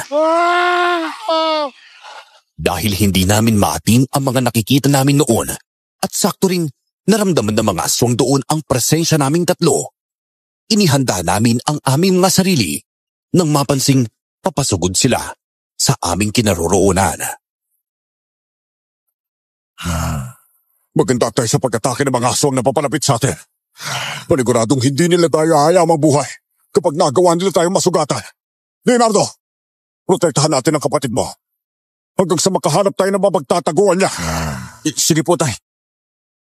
Dahil hindi namin maatim ang mga nakikita namin noon at sakto rin naramdaman ng mga aswang doon ang presensya naming tatlo, inihanda namin ang aming mga sarili nang mapansing papasugod sila sa aming kinaroroonan. Maganda tayo sa pag-atake ng mga aswang na papalapit sa atin. Paniguradong hindi nila tayo hayaan mabuhay kapag nagawa nila tayo masugatan. Leonardo, protektahan natin ang kapatid mo hanggang sa makahanap tayo ng mapagtataguan niya. Sige po, tay.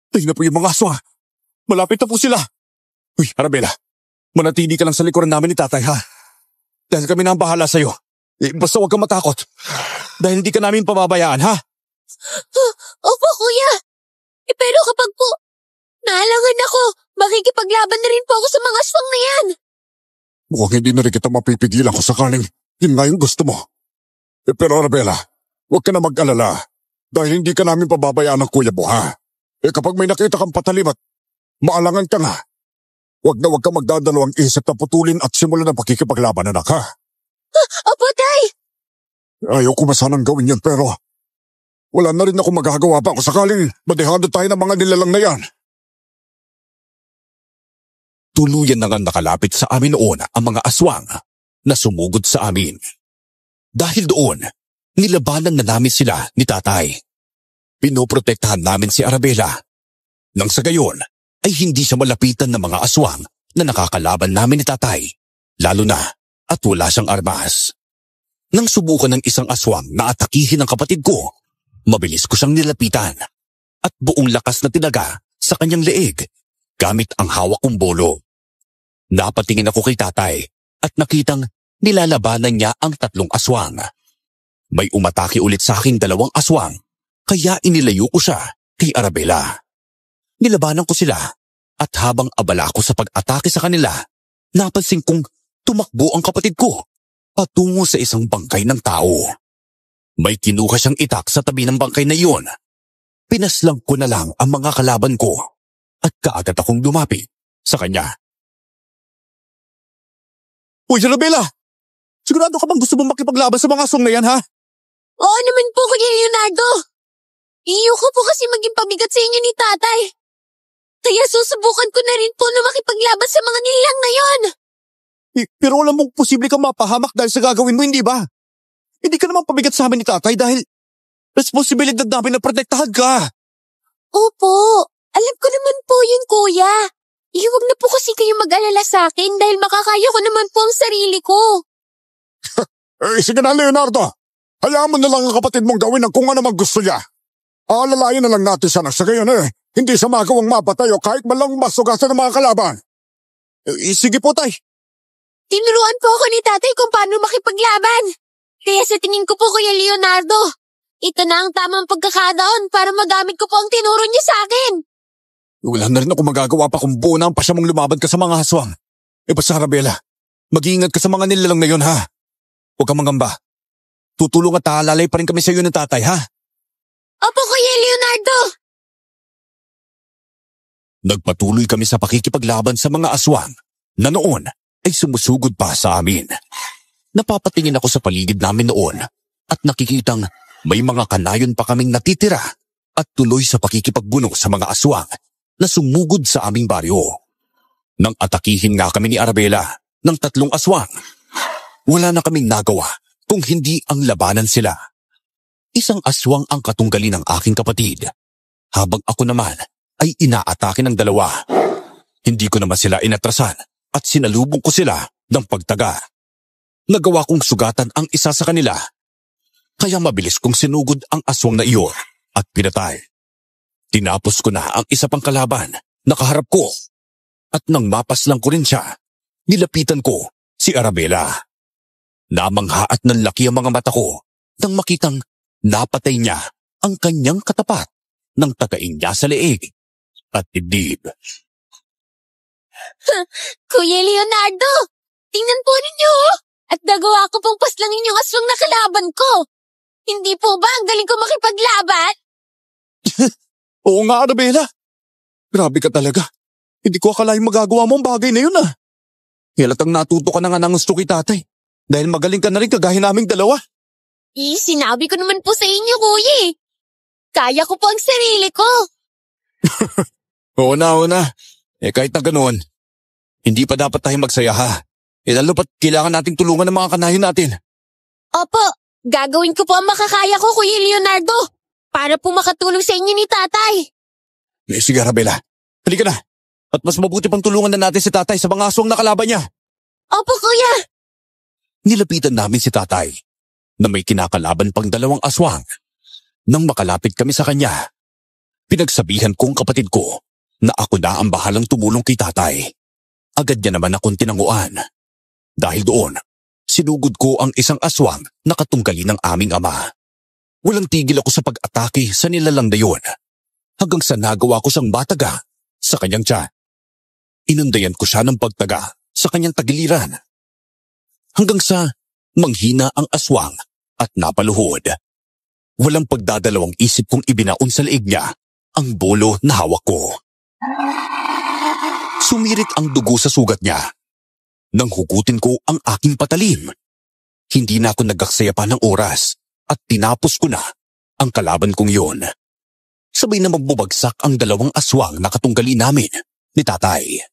Tingnan po yung mga aswang. Malapit na po sila. Uy, Arabella, manatili ka lang sa likuran namin ni tatay, ha? Dahil kami na ang bahala sa'yo. Basta huwag kang matakot. Dahil hindi ka namin pababayaan, ha? Opo, kuya. Pero kapag po naalangan ako, makikipaglaban na rin po ako sa mga aswang na yan. Mukhang hindi na rin kita mapipigilan kung sakaling yun nga yung gusto mo. Pero Arabella, huwag ka na mag-alala dahil hindi ka namin pababayaan ng kuya mo, ha? Kapag may nakita kang patalim at maalangan ka nga, huwag kang magdadalawang isip na putulin at simulan ng pakikipaglaban, anak, ha? Opo, tay. Ayaw ko masanang gawin yan pero wala na rin ako magagawa pa kung sakaling madehado tayo ng mga nilalang na yan. Tuluyan na nga nakalapit sa amin noon ang mga aswang na sumugod sa amin. Dahil doon, nilabanan na namin sila ni tatay. Pinoprotektahan namin si Arabella. Nang sa gayon, ay hindi siya malapitan ng mga aswang na nakakalaban namin ni tatay, lalo na at wala siyang armas. Nang subukan ng isang aswang na atakihin ang kapatid ko, mabilis ko siyang nilapitan at buong lakas na tinaga sa kanyang leeg gamit ang hawak kong bolo. Napatingin ako kay tatay at nakitang nilalabanan niya ang 3 aswang. May umatake ulit sa aking 2 aswang, kaya inilayo ko siya kay Arabella. Nilabanan ko sila at habang abala ako sa pag-atake sa kanila, napansin kong tumakbo ang kapatid ko patungo sa isang bangkay ng tao. May kinuha siyang itak sa tabi ng bangkay na iyon. Pinaslang ko na lang ang mga kalaban ko at kaagad akong lumapit sa kanya. Uy, Arabella! Sigurado ka bang gusto mong makipaglaban sa mga aswang na yan, ha? Oo naman po, kuya Leonardo. Iyo ko po kasi maging pabigat sa inyo ni tatay. Kaya susubukan ko na rin po na makipaglaban sa mga nilang na yon. Pero alam mong posible kang mapahamak dahil sa gagawin mo, hindi ba? Hindi ka naman pabigat sa amin ni tatay dahil responsibilidad namin na protektahan ka. Opo, alam ko naman po yun, kuya. Huwag na po kasi kayo mag-alala sa akin dahil makakaya ko naman po ang sarili ko. Sige na, Leonardo. Hayaan mo na lang ang kapatid mong gawin ang kung ano mang gusto niya. Alalayan na lang natin siya na sa gayon hindi siya magawang mapatay o kahit man lang masugatan ng mga kalaban. Sige po, tay. Tinuruan po ako ni tatay kung paano makipaglaban. Kaya sa tingin ko po, kuya Leonardo, ito na ang tamang pagkakataon para magamit ko po ang tinuro niya sa akin. Wala na rin ako magagawa pa kung buo na ang pasya mong lumaban ka sa mga aswang. Basta Arabella, mag-iingat ka sa mga nilalang na yun, ha? Huwag kang mangamba. Tutulong at aalalay pa rin kami sa iyo ng tatay, ha? Opo, kuya Leonardo. Nagpatuloy kami sa pakikipaglaban sa mga aswang na noon ay sumusugod pa sa amin. Napapatingin ako sa paligid namin noon at nakikitang may mga kanayon pa kaming natitira at tuloy sa pakikipagbuno sa mga aswang na sumugod sa aming baryo. Nang atakihin nga kami ni Arabella ng 3 aswang, wala na kaming nagawa kung hindi ang labanan sila. Isang aswang ang katunggali ng aking kapatid, habang ako naman ay inaatake ng 2. Hindi ko naman sila inatrasan at sinalubong ko sila ng pagtaga. Nagawa kong sugatan ang isa sa kanila, kaya mabilis kong sinugod ang aswang na iyon at pinatay. Tinapos ko na ang isa pang kalaban na kaharap ko at nang mapaslang ko rin siya, nilapitan ko si Arabella. Namangha at nanlaki ang mga mata ko nang makitang napatay niya ang kanyang katapat ng tagain niya sa leeg at dibdib. Kuya Leonardo, Tingnan po ninyo, oh. At nagawa ko pong paslangin yung aswang na kalaban ko. Hindi po ba ang galing ko makipaglaban? Oo nga, Arabella. Grabe ka talaga. Hindi ko akalaing magagawa mo ang bagay na yun Halatang natuto ka na nga ng gusto kay tatay. Dahil magaling ka na rin kagaya naming dalawa. Sinabi ko naman po sa inyo, kuya eh. Kaya ko po ang sarili ko. Oo na. Kahit na ganoon, hindi pa dapat tayo magsaya ha. Lalo pat kailangan nating tulungan ng mga kanayon natin. Opo, gagawin ko po ang makakaya ko, Kuya Leonardo. Para po makatulong sa inyo ni tatay. Sige, Arabella. Halika na. At mas mabuti pang tulungan na natin si tatay sa mga aswang na kalaban niya. Opo, kuya. Nilapitan namin si tatay na may kinakalaban pang 2 aswang. Nang makalapit kami sa kanya, pinagsabihan kong kapatid ko na ako na ang bahalang tumulong kay tatay. Agad niya naman akong tinanguan. Dahil doon, sinugod ko ang isang aswang na katunggali ng aming ama. Walang tigil ako sa pag-atake sa nilalang na yun, hanggang sa nagawa ko siyang mataga sa kanyang tiyan. Inundayan ko siya ng pagtaga sa kanyang tagiliran, hanggang sa manghina ang aswang at napaluhod. Walang pagdadalawang isip kong ibinaon sa leeg niya ang bolo na hawak ko. Sumirit ang dugo sa sugat niya. Nang hugutin ko ang aking patalim, hindi na ako nagaksaya pa ng oras at tinapos ko na ang kalaban kong yun. Sabay na magbubagsak ang 2 aswang na katunggali namin ni tatay.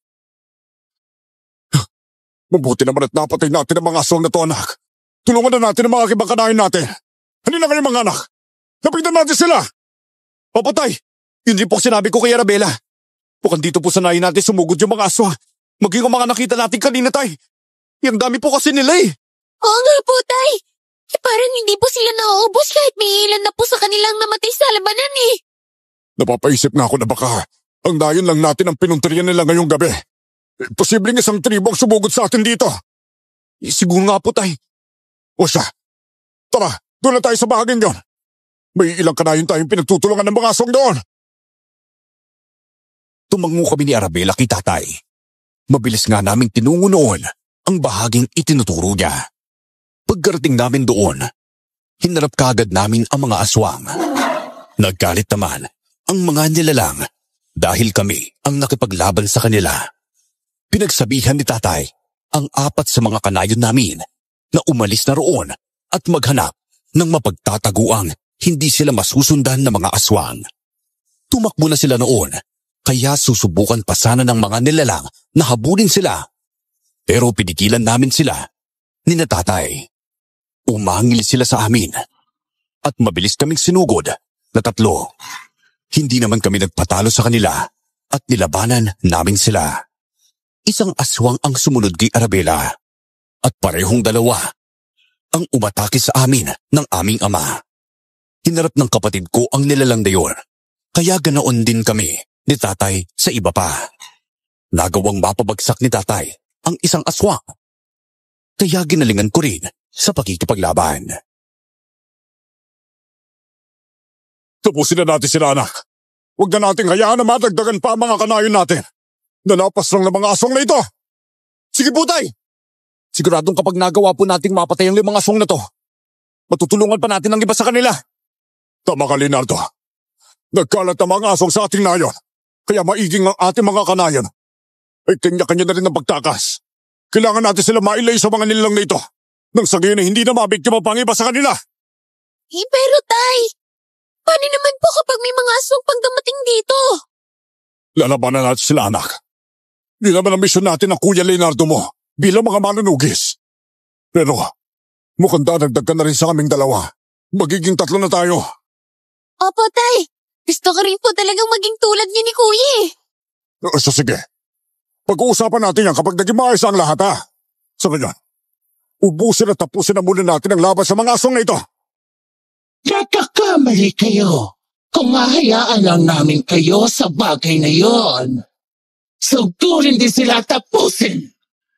Mabuti naman at napatay natin ang mga aswang na to, anak. Tulungan na natin ang mga ibang kanayon natin. Halina kayo mga anak. Lapitan natin sila. Papatay! Yun din po sinabi ko kay Arabella. Mukhang dito po sanayin natin sumugod yung mga aswang. Maging ang mga nakita natin kanina, tay. Yung dami po kasi nila Oo nga po, tay. Parang hindi po sila nauubos kahit may ilan na po sa kanilang namatay sa labanan Napapaisip nga ako na baka ang dayon lang natin ang pinunterian nila ngayong gabi. Posibleng isang tribo ang sumugod sa atin dito. Siguro nga po, tay. O siya, tara, doon na tayo sa bahaging yon. May ilang kanayon tayong pinagtutulungan ng mga aswang doon. Tumango kami ni Arabella kay tatay. Mabilis nga naming tinungo noon ang bahaging itinuturo niya. Pagkarating namin doon, hinarap kaagad namin ang mga aswang. Naggalit naman ang mga nilalang dahil kami ang nakipaglaban sa kanila. Pinagsabihan ni tatay ang 4 sa mga kanayon namin na umalis na roon at maghanap ng mapagtataguang hindi sila masusundan ng mga aswang. Tumakbo na sila noon, kaya susubukan pa sana ng mga nilalang na habulin sila. Pero pinigilan namin sila ni na tatay. Umangil sila sa amin at mabilis kaming sinugod na 3. Hindi naman kami nagpatalo sa kanila at nilabanan namin sila. Isang aswang ang sumunod kay Arabella at parehong 2 ang umatake sa amin ng aming ama. Hinarap ng kapatid ko ang nilalang na yun, kaya ganoon din kami ni tatay sa iba pa. Nagawang mapabagsak ni tatay ang isang aswang, kaya ginalingan ko rin sa pakikipaglaban. Tapusin na natin sila, anak. Huwag na nating hayaan na madagdagan pa ang mga kanayon natin. Nalapas lang ng mga aswang na ito. Sige po, tay. Siguradong kapag nagawa po nating mapatay ang 5 aswang na to, matutulungan pa natin ang iba sa kanila. Tama ka, Leonardo. Nagkalat ang mga aswang sa ating nayon, kaya maiging ang ating mga kanayon ay kanya-kanya na rin ang pagtakas. Kailangan natin sila mailay sa mga nilalang na ito nang sa gayon ay hindi na mabiktima pa ang iba sa kanila. Pero tay, paano naman po kapag may mga aswang pang dumating dito? Lalabanan natin sila, anak. Di naman ang misyon natin ng Kuya Leonardo mo bilang mga manunugis. Pero mukhang dadagdag ka na rin sa kaming 2. Magiging 3 na tayo. Opo, tay. Gusto ko rin po talagang maging tulad niyo ni Kuya So sige, pag-uusapan natin yan kapag naging maayos ang lahat, ha? Sa ngayon, ubusin at tapusin na muna natin ang laban sa mga aswang na ito. Nagkakamali kayo kung hahayaan lang namin kayo sa bagay na yon. Sugurin din sila tapusin.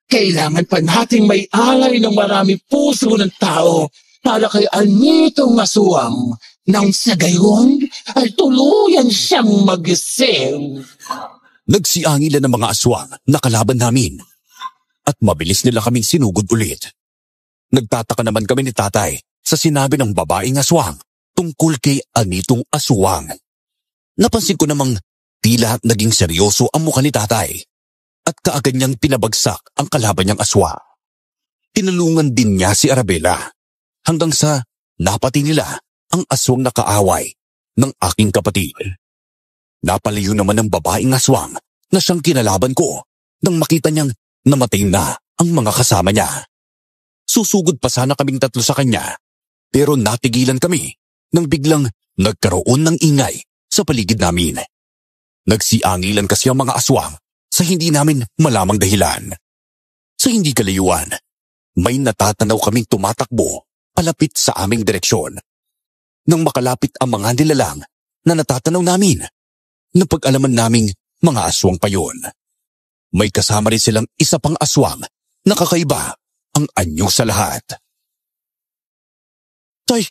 Kailangan pa nating may alay ng marami puso ng tao para kay Anitong Aswang nang sa gayon ay tuluyan siyang magising. Nagsiangilan ng mga aswang na kalaban namin. at mabilis nila kaming sinugod ulit. Nagtataka naman kami ni tatay sa sinabi ng babaeng aswang tungkol kay Anitong Aswang. Napansin ko namang tila naging seryoso ang mukha ni tatay at kaagad niyang pinabagsak ang kalaban niyang aswang. Tinulungan din niya si Arabella hanggang sa napati nila ang aswang na kaaway ng aking kapatid. Napalayo naman ang babaeng aswang na siyang kinalaban ko nang makita niyang namatay na ang mga kasama niya. Susugod pa sana kaming tatlo sa kanya pero natigilan kami nang biglang nagkaroon ng ingay sa paligid namin. Nagsiangilan kasi ang mga aswang sa hindi namin malamang dahilan. Sa hindi kalayuan, may natatanaw kaming tumatakbo palapit sa aming direksyon. Nang makalapit ang mga nilalang na natatanaw namin, napag-alaman naming mga aswang pa yun. May kasama rin silang isa pang aswang na kakaiba ang anyo sa lahat. Tay,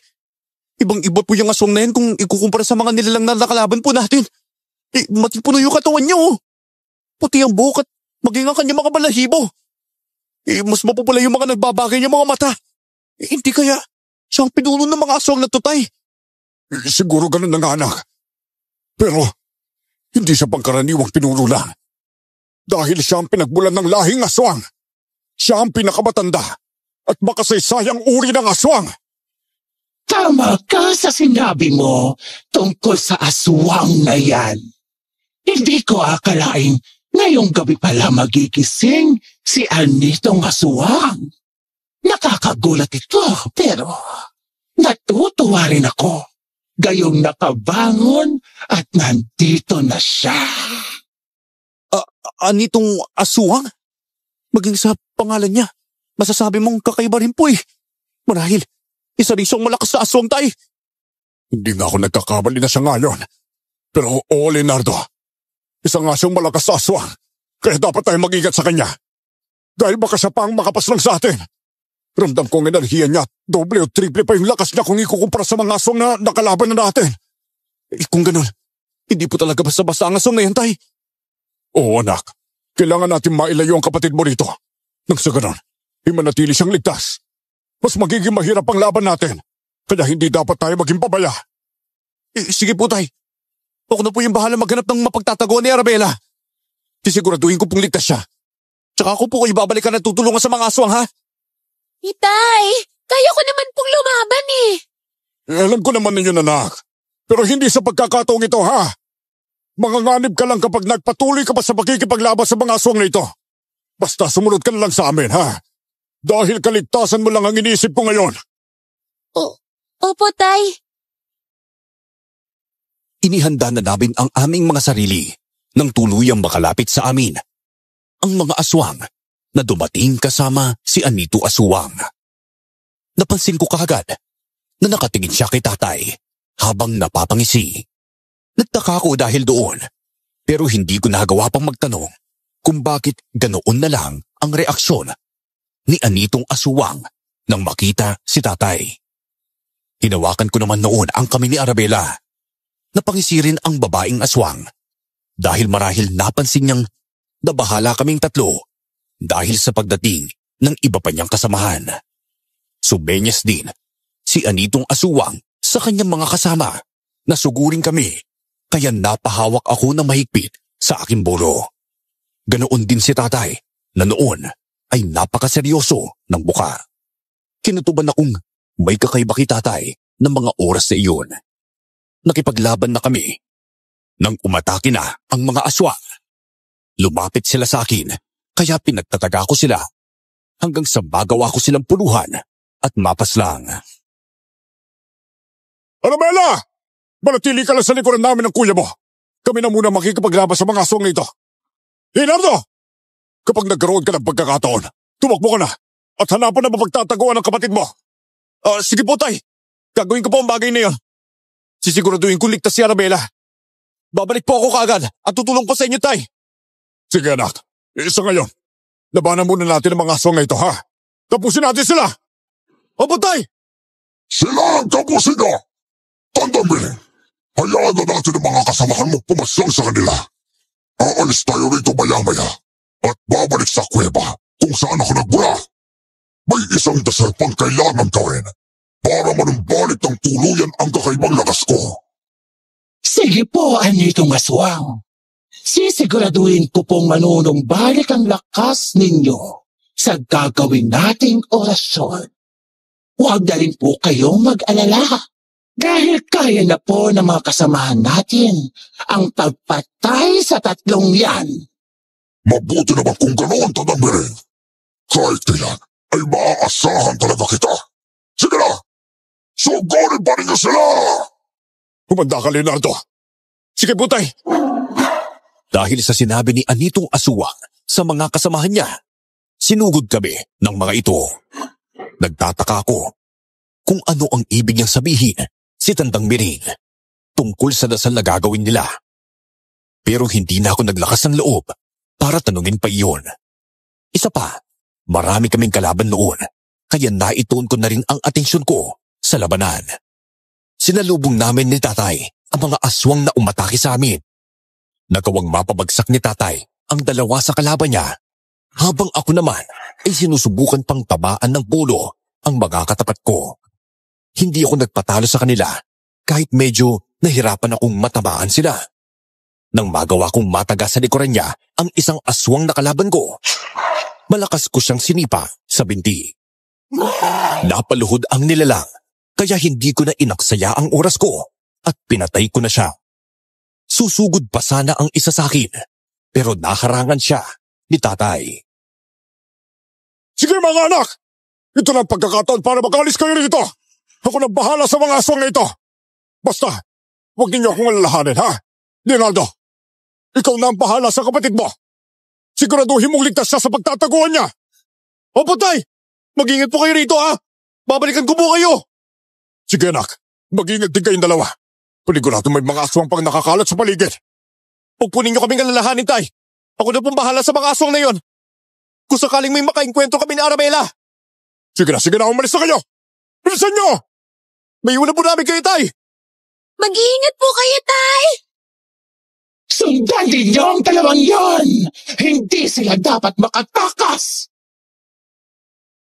ibang-iba po yung aswang na yan kung ikukumpara sa mga nilalang na nakalaban po natin. Matipuno yung katawan niya oh. Puti ang buhok at maging ang kanyang mga balahibo. Mas mapupula yung mga nagbabagay niyang mga mata. Hindi kaya siya ang pinuno ng mga aswang na to, tay? Siguro ganun na nga, anak. Pero hindi siya pangkaraniwang pinuno lang. Dahil siya ang pinagmulan ng lahing aswang. Siya ang pinakamatanda at makasaysayang uri ng aswang. Tama ka sa sinabi mo tungkol sa aswang na yan. Hindi ko akalain ngayong gabi pala magigising si Anitong Aswang. Nakakagulat ito pero natutuwa rin ako. Gayong nakabangon at nandito na siya. Anitong Aswang? Maging sa pangalan niya, masasabi mong kakaiba rin po eh. Marahil, isa rin siyang malakas sa aswang, tay. Hindi nga ako nagkakamali na siya ngayon. Pero oo, Leonardo. Isa nga siyang malakas sa aswang. Kaya dapat tayo mag-ingat sa kanya. Dahil baka siya pa ang makapaslang sa atin. Ramdam kong enerhiya niya, doble o triple pa yung lakas niya kung ikukumpara sa mga aswang na nakalaban na natin. Kung ganun, hindi po talaga basta-basta ang aswang na yan, tay. Oo, anak. Kailangan natin mailayo ang kapatid mo rito. Nang sa ganun, manatili siyang ligtas. Mas magiging mahirap ang laban natin. Kaya hindi dapat tayo maging pabaya. Sige po, tay. Ako na po yung bahala maghanap ng mapagtataguan ni Arabella. Sisiguraduhin ko pong ligtas siya. Tsaka ako po kayo babalikan at tutulungan sa mga aswang, ha? Itay, kaya ko naman pong lumaban eh. Alam ko naman ninyo, anak. Pero hindi sa pagkakataong ito, ha? Manganganib ka lang kapag nagpatuloy ka pa sa pagkikipaglaban sa mga aswang na ito. Basta sumunod ka na lang sa amin, ha? Dahil kaligtasan mo lang ang iniisip ko ngayon. Opo, tay. Inihanda na namin ang aming mga sarili nang tuluyang makalapit sa amin ang mga aswang na dumating kasama si Anito Aswang. Napansin ko kaagad na nakatingin siya kay tatay habang napapangisi. Nagtaka ko dahil doon pero hindi ko nagawa pang magtanong kung bakit ganoon na lang ang reaksyon ni Anitong Aswang nang makita si tatay. Hinawakan ko naman noon ang kamay ni Arabella. Napangisi rin ang babaeng aswang dahil marahil napansin niyang nabahala kaming tatlo dahil sa pagdating ng iba pa niyang kasamahan. Sumenyas din si Anitong Aswang sa kanyang mga kasama na sugurin kami kaya napahawak ako ng mahigpit sa aking buro. Ganoon din si tatay na noon ay napakaseryoso ng buka. Kinutuban akong may kakaiba kay tatay ng mga oras na iyon. Nakipaglaban na kami nang umatake na ang mga aswang. Lumapit sila sa akin kaya pinagtataga ko sila hanggang sa magawa ko silang puluhan at mapaslang. Arabella! Manatili ka lang sa likuran namin ng kuya mo. Kami na muna makikipaglaban sa mga aswang na ito. Leonardo! Kapag nagkaroon ka ng pagkakataon, tumakbo ka na at hanapan na mapagtataguan ng kapatid mo. Sige po, tay. Gagawin ko po ang bagay na yun. Sisiguraduhin ko ligtas si Arabella. Babalik po ako kaagad at tutulong po sa inyo, tay. Sige, anak. Isa ngayon. Labanan muna natin ang mga aswang na ito, ha? Tapusin natin sila! Opo, tay! Sila ang tapusin nyo! Tandaan, hayaan na natin ang mga kasamahan mo pumasyal sa kanila. Aalis tayo rito maya-maya at babalik sa kuweba kung saan ako nagmula. May isang dasal pang kailangan gawin para manumbalik ng tuluyan ang kakaibang lakas ko. Sige po, Anitong Aswang. Sisiguraduhin ko pong manunumbalik ang lakas ninyo sa gagawin nating orasyon. Huwag na rin po kayong mag-alala dahil kaya na po ng mga kasamahan natin ang pagpatay sa tatlong yan. Mabuti naman kung ganoon, Tadambirin. Kahit kailan ay maaasahan talaga kita. Sige na! Sugurin pa ninyo sila! Humanda ka, Leonardo. Sige, Butay. Dahil sa sinabi ni Anitong Aswang sa mga kasamahan niya, sinugod kami ng mga ito. Nagtataka ako kung ano ang ibig niyang sabihin si Tandang Miring tungkol sa dasal na gagawin nila. Pero hindi na ako naglakas ng loob para tanungin pa iyon. Isa pa, marami kaming kalaban noon, kaya naituon ko na rin ang atensyon ko sa labanan. Sinalubong namin ni Tatay ang mga aswang na umatake sa amin. Nagawang mapabagsak ni Tatay ang dalawa sa kalaban niya, habang ako naman ay sinusubukan pang tabaan ng pulo ang mga katapat ko. Hindi ako nagpatalo sa kanila kahit medyo nahirapan akong matabaan sila. Nang magawa kong mataga sa likuran niya ang isang aswang na kalaban ko, malakas ko siyang sinipa sa binti. Napaluhod ang nilalang, kaya hindi ko na inaksaya ang oras ko at pinatay ko na siya. Susugod pa sana ang isa sa akin, pero naharangan siya ni Tatay. Sige mga anak! Ito na ang pagkakataon para makalis kayo rito! Ako na bahala sa mga aswang na ito! Basta, huwag ninyo akong alalahanin, ha? Leonardo, ikaw na ang bahala sa kapatid mo! Siguraduhin mong ligtas siya sa pagtataguan niya! Opo, Tay! Mag-ingat po kayo rito, ha? Babalikan ko po kayo! Sige anak, mag-ingat din kayong dalawa. Panigurado may mga aswang pang nakakalat sa paligid. Huwag po ninyo kaming alalahanin, Tay. Ako na pong bahala sa mga aswang na yon. Kung sakaling may makainkwentro kami ni Arabella. Sige na, umalis na kayo! Bilisan nyo! May una po namin kayo, Tay. Mag-iingat po kayo, Tay! Sundan ninyo ang dalawang yon! Hindi sila dapat makatakas!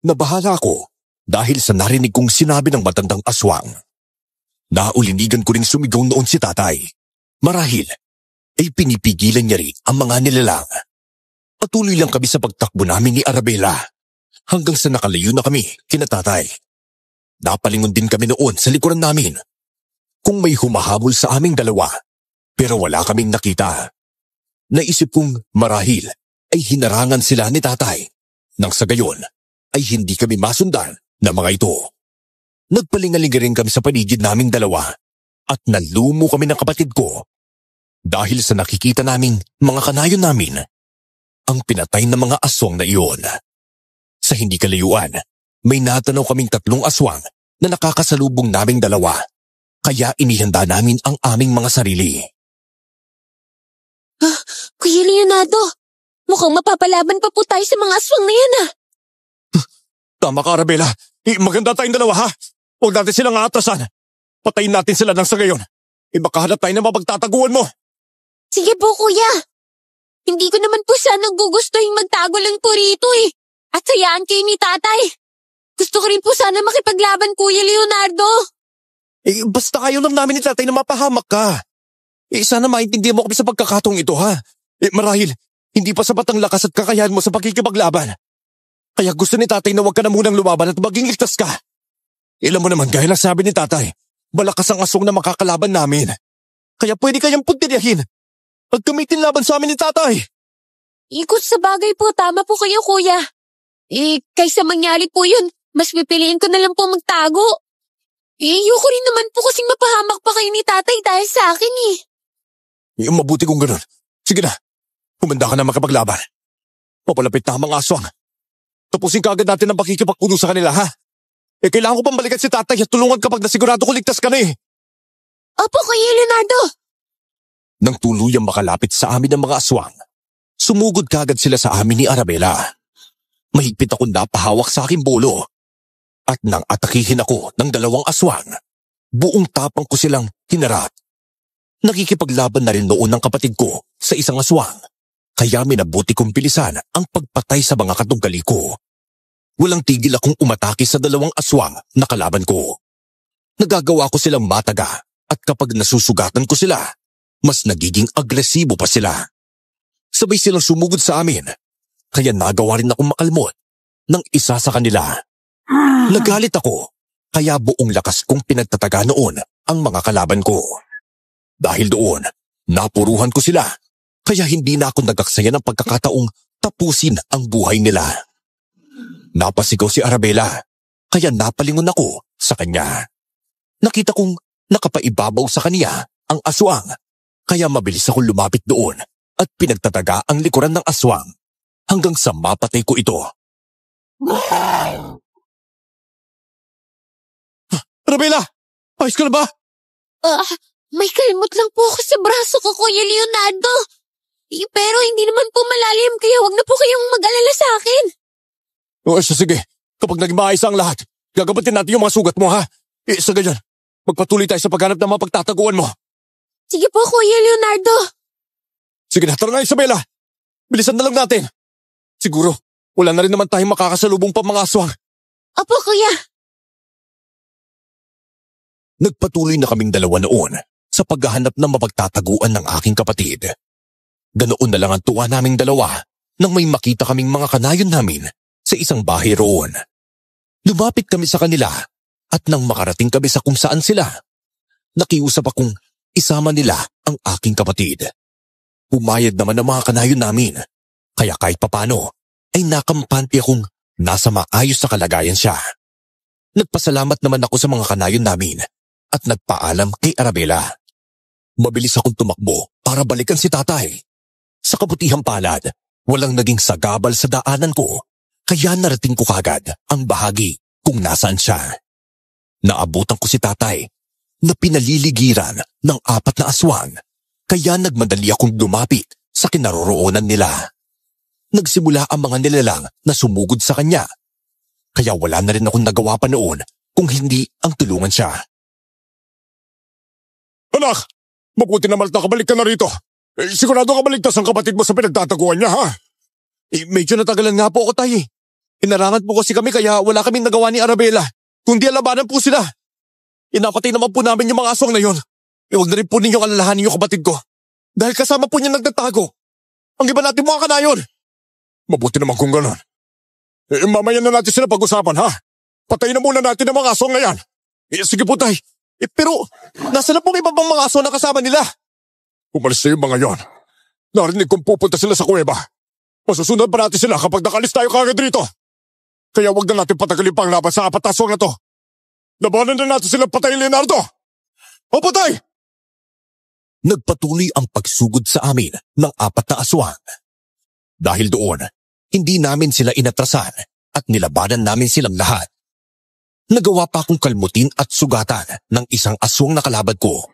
Nabahala ako dahil sa narinig kong sinabi ng matandang aswang. Naulinigan ko ring sumigaw noon si Tatay. Marahil ay pinipigilan niya rin ang mga nilalang. Patuloy lang kami sa pagtakbo namin ni Arabella hanggang sa nakalayo na kami kina Tatay. Napalingon din kami noon sa likuran namin kung may humahabol sa aming dalawa, pero wala kaming nakita. Naisip kong marahil ay hinarangan sila ni Tatay nang sa gayon ay hindi kami masundan ng mga ito. Nagpalingalinga rin kami sa paligid naming dalawa at nalumo kami ng kapatid ko dahil sa nakikita naming mga kanayon namin ang pinatay ng mga aswang na iyon. Sa hindi kalayuan, may natanaw kaming tatlong aswang na nakakasalubong naming dalawa, kaya inihanda namin ang aming mga sarili. Kuya Leonardo, mukhang mapapalaban pa po tayo sa mga aswang na yan, Tama ka, Arabella. Maganda tayong dalawa, ha? Huwag natin silang aatasan. Patayin natin sila nang sa gayon. Baka hanap tayo na mapagtataguan mo. Sige po, kuya. Hindi ko naman po sanang gugustuhin magtago lang po rito At hayaan kayo ni Tatay. Gusto ko rin po sana makipaglaban, Kuya Leonardo. Basta ayaw lang namin ni Tatay na mapahamak ka. Sana maintindihan mo kami sa pagkakataong ito, ha? Marahil, hindi pa sapat ang lakas at kakayahan mo sa pagkikipaglaban. Kaya gusto ni Tatay na huwag ka na munang lumaban at maging ligtas ka. Ilan mo naman, gaya lang sabi ni Tatay, malakas ang aswang na makakalaban namin. Kaya pwede kayang puntiryahin at gamitin laban sa amin ni Tatay. Ikot sa bagay po, tama po kayo, kuya. Kaysa mangyari po yun, mas pipiliin ko na lang po magtago. Ayoko rin naman po kasing mapahamak pa kayo ni Tatay dahil sa akin Mabuti kung ganun. Sige na, humanda ka na makapaglaban. Papalapit na ang mga aswang. Tapusin ka agad natin ang pakikipagpuno sa kanila, ha? Kailangan ko pang balikan si Tatay at tulungan kapag nasigurado ko ligtas ka na Opo, Kuya Leonardo. Nang tuluyang makalapit sa amin ang mga aswang, sumugod kagad sila sa amin ni Arabella. Mahigpit akong napahawak sa aking bolo. At nang atakihin ako ng dalawang aswang, buong tapang ko silang hinarap. Nakikipaglaban na rin noon ng kapatid ko sa isang aswang, Kaya minabuti kong bilisan ang pagpatay sa mga katunggali ko. Walang tigil akong umatake sa dalawang aswang na kalaban ko. Nagagawa ko silang mataga at kapag nasusugatan ko sila, mas nagiging agresibo pa sila. Sabay silang sumugod sa amin, kaya nagawa rin akong makalmot ng isa sa kanila. Nagalit ako, kaya buong lakas kong pinagtataga noon ang mga kalaban ko. Dahil doon, napuruhan ko sila, kaya hindi na ako nagaksaya ng pagkakataong tapusin ang buhay nila. Napasigaw si Arabela, kaya napalingon ako sa kanya. Nakita kong nakapaibabaw sa kanya ang aswang, kaya mabilis akong lumapit doon at pinagtataga ang likuran ng aswang hanggang sa mapatay ko ito. Arabela! Ayos ka na ba? May kalmot lang po ako sa braso ko, Kuya Leonardo. Pero hindi naman po malalim, kaya wag na po kayong mag-alala sa akin. O sige, kapag naging maayos ang lahat, gagabatin natin yung mga sugat mo, ha? Sa ganyan, magpatuloy tayo sa paghanap ng mga pagtataguan mo. Sige po, Kuya Leonardo. Sige na, tara na Isabela. Bilisan na lang natin. Siguro, wala na rin naman tayong makakasalubong pa mga aswang. Opo, Kuya. Nagpatuloy na kaming dalawa noon sa paghahanap ng mapagtataguan ng aking kapatid. Ganoon na lang ang tuwa naming dalawa nang may makita kaming mga kanayon namin sa isang bahay roon. Lumapit kami sa kanila at nang makarating kami sa kung saan sila, nakiusap akong isama nila ang aking kapatid. Pumayag naman ang mga kanayon namin, kaya kahit papano ay nakampante akong nasa maayos sa kalagayan siya. Nagpasalamat naman ako sa mga kanayon namin at nagpaalam kay Arabela. Mabilis akong tumakbo para balikan si tatay. Sa kabutihang palad, walang naging sagabal sa daanan ko, kaya narating ko kagad ang bahagi kung nasaan siya. Naabutan ko si tatay na pinaliligiran ng 4 na aswang, kaya nagmadali akong lumapit sa kinaroroonan nila. Nagsimula ang mga nilalang na sumugod sa kanya, kaya wala na rin akong nagawa pa noon kung hindi ang tulungan siya. Anak, mabuti naman nakabalik ka na rito. Sigurado ka baligtas ang kapatid mo sa pinagtataguan niya, ha? Medyo natagalan nga po ako, tay. Inarangan po kasi kami kaya wala kaming nagawa ni Arabela, kundi alabanan po sila. Inapatay naman po namin yung mga aswang na yon. Huwag na rin po ninyong alalahanin yung kapatid ko. Dahil kasama po niya nagtatago. Ang iba natin mga kanayon. Mabuti naman kung gano'n. Mamaya na natin sila pag-usapan, ha? Patayin na muna natin ang mga aswang na yan. Sige po, tay. Pero, nasa na pong iba bang mga aswang na kasama nila? Umalis na yung mga yon. Narinig kong pupunta sila sa kuweba. Masusunod pa natin sila kapag nakalis tayo kagad rito. Kaya wag na natin patagalin pa ang laban sa 4 aswang na to. Labanan na natin silang patayin, Leonardo! O patay! Nagpatuloy ang pagsugod sa amin ng 4 na aswang. Dahil doon, hindi namin sila inatrasan at nilabanan namin silang lahat. Nagawa pa akong kalmutin at sugatan ng isang aswang na kalabad ko.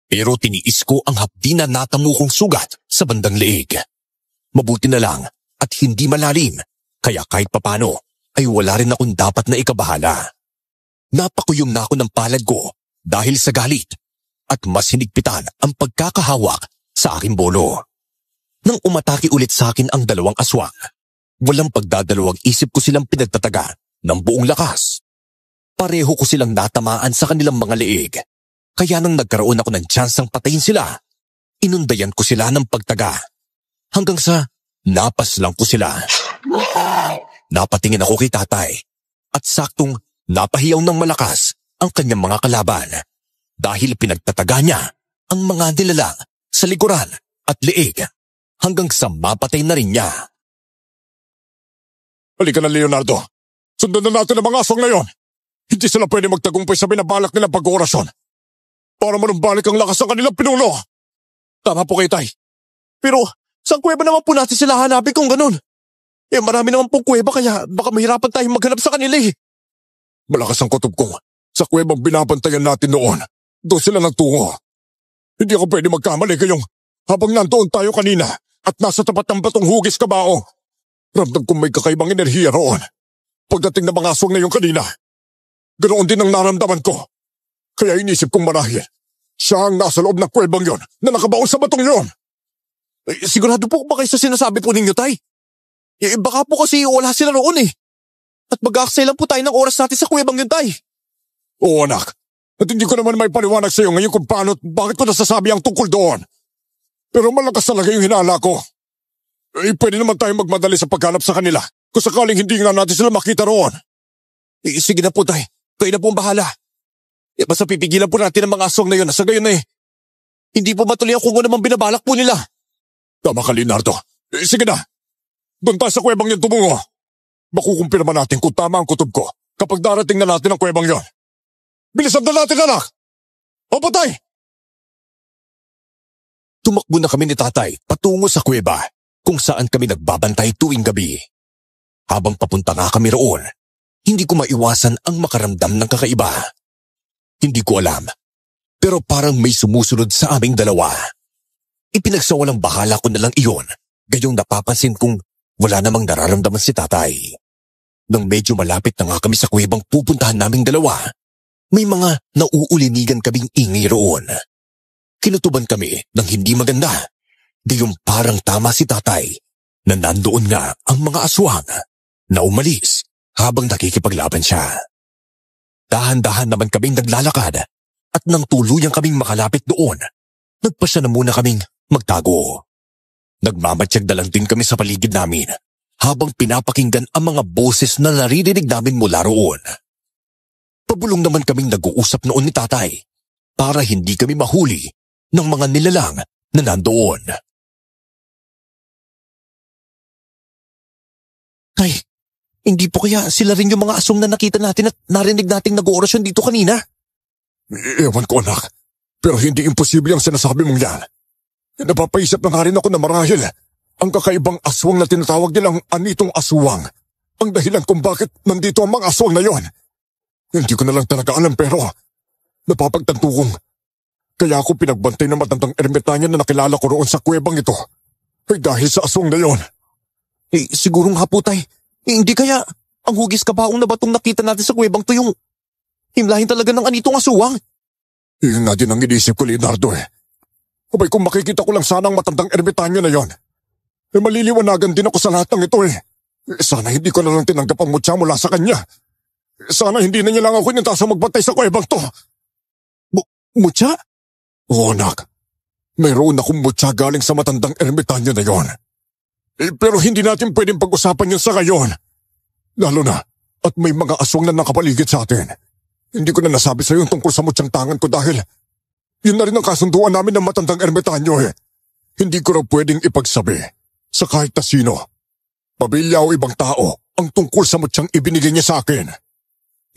Pero tiniis ko ang hapdi na natamo kong sugat sa bandang leeg. Mabuti na lang at hindi malalim, kaya kahit papano ay wala rin akong dapat na ikabahala. Napakuyom na ako ng palad ko dahil sa galit at mas hinigpitan ang pagkakahawak sa aking bolo. Nang umatake ulit sa akin ang 2 aswang, walang pagdadalawang isip ko silang pinagtataga ng buong lakas. Pareho ko silang natamaan sa kanilang mga leeg. Kaya nang nagkaroon ako ng tsansang patayin sila, inundayan ko sila ng pagtaga. Hanggang sa napaslang ko sila. Napatingin ako kay tatay at saktong napahiyaw ng malakas ang kanyang mga kalaban dahil pinagtataga niya ang mga nilalang sa likuran at leeg hanggang sa mapatay na rin niya. Halika na, Leonardo. Sundan na natin ang mga aswang na yon. Hindi sila pwede magtagumpay sa binabalak nilang pag-oorasyon para manumbalik ang lakas ng kanilang pinuno. Tama po kayo, tay. Pero, saan kuweba naman po natin sila hanapin kung ganun? Marami naman pong kuweba kaya baka mahirapan tayong maghanap sa kanila eh. Malakas ang kutob ko. Sa kuwebang binabantayan natin noon, doon sila nagtungo. Hindi ako pwede magkamali kayong habang nandoon tayo kanina at nasa tapat ng batong hugis kabao. Ramdam kong may kakaibang enerhiya roon. Pagdating ng mga aswang na yung kanina, ganoon din ang naramdaman ko. Kaya inisip kong marahil, siya ang nasa loob ng kuwebang yon na nakabaon sa batong yon. Sigurado po ba kayo sa sinasabi po ninyo, Tay? Baka po kasi wala sila roon eh. At mag-aaksay lang po tayo ng oras natin sa kuwebang yun, Tay. Oo anak, at hindi ko naman may paliwanag sa iyo ngayon kung paano at bakit ko nasasabi ang tungkol doon. Pero malakas talaga yung hinala ko. Pwede naman tayo magmadali sa paghanap sa kanila kung sakaling hindi nga natin sila makita roon. Sige na po, Tay. Kayo na po ang bahala. Basta pipigilan po natin ang mga aswang na yun. Sa gayon na hindi po matuloy ang kung ano namang binabalak po nila. Tama ka, Leonardo. Sige na. Doon tayo sa kuwebang yun tumungo. Makukumpirma natin kung tama ang kutob ko kapag darating na natin ang kuwebang yon. Bilisan na natin, anak! Opo, Tay! Tumakbo na kami ni Tatay patungo sa kuweba kung saan kami nagbabantay tuwing gabi. Habang papunta nga kami roon, hindi ko maiwasan ang makaramdam ng kakaiba. Hindi ko alam, pero parang may sumusunod sa aming dalawa. Ipinagsawalang bahala ko na lang iyon, gayong napapansin kong wala namang nararamdaman si Tatay. Nang medyo malapit na nga kami sa kuwebang pupuntahan naming dalawa, may mga nauulinigan kaming ingay roon. Kinutuban kami ng hindi maganda, gayong parang tama si Tatay na nandoon nga ang mga aswang na umalis habang nakikipaglaban siya. Dahan-dahan naman kaming naglalakad at nang tuluyang kaming makalapit doon, nagpasya na muna kaming magtago. Nagmamatsyag na lang din kami sa paligid namin habang pinapakinggan ang mga boses na naririnig namin mula roon. Pabulong naman kaming nag-uusap noon ni Tatay para hindi kami mahuli ng mga nilalang na nandoon. Tay, hindi po kaya sila rin yung mga aswang na nakita natin at narinig nating nag-oorasyon dito kanina? Ewan ko, anak. Pero hindi imposible ang sinasabi mong yan. Napapaisip na nga rin ako na marahil ang kakaibang aswang na tinatawag nilang anitong aswang ang dahilan kung bakit nandito ang mga aswang na yon. Hindi ko na lang talaga alam pero napapagtanto kong kaya ako pinagbantay ng matandang ermitanyo na nakilala ko roon sa kuwebang ito ay dahil sa aswang na yon. Siguro nga po, Tay. Hindi kaya ang hugis kabaong na batong nakita natin sa kuwebang to yung himlahin talaga ng anitong aswang? Yun nga din ang inisip ko, Leonardo eh. Abay kung makikita ko lang sana ang matandang ermitanyo na yon, maliliwanagan din ako sa lahat ng ito eh. Sana hindi ko na lang tinanggap ang mutya mula sa kanya. Sana hindi na niya lang ako ininta sa magbantay sa kuwebang to. Mutya? Oo, anak. Mayroon akong mutya galing sa matandang ermitanyo na yon. Pero hindi natin pwedeng pag-usapan yun sa ngayon. Lalo na at may mga aswang na nakapaligid sa atin. Hindi ko na nasabi sa iyo tungkol sa mutyang tangan ko dahil yun na rin ang kasunduan namin ng matandang ermitanyo eh. Hindi ko raw pwedeng ipagsabi sa kahit na sino, pamilya o ibang tao, ang tungkol sa mutyang ibinigay niya sa akin.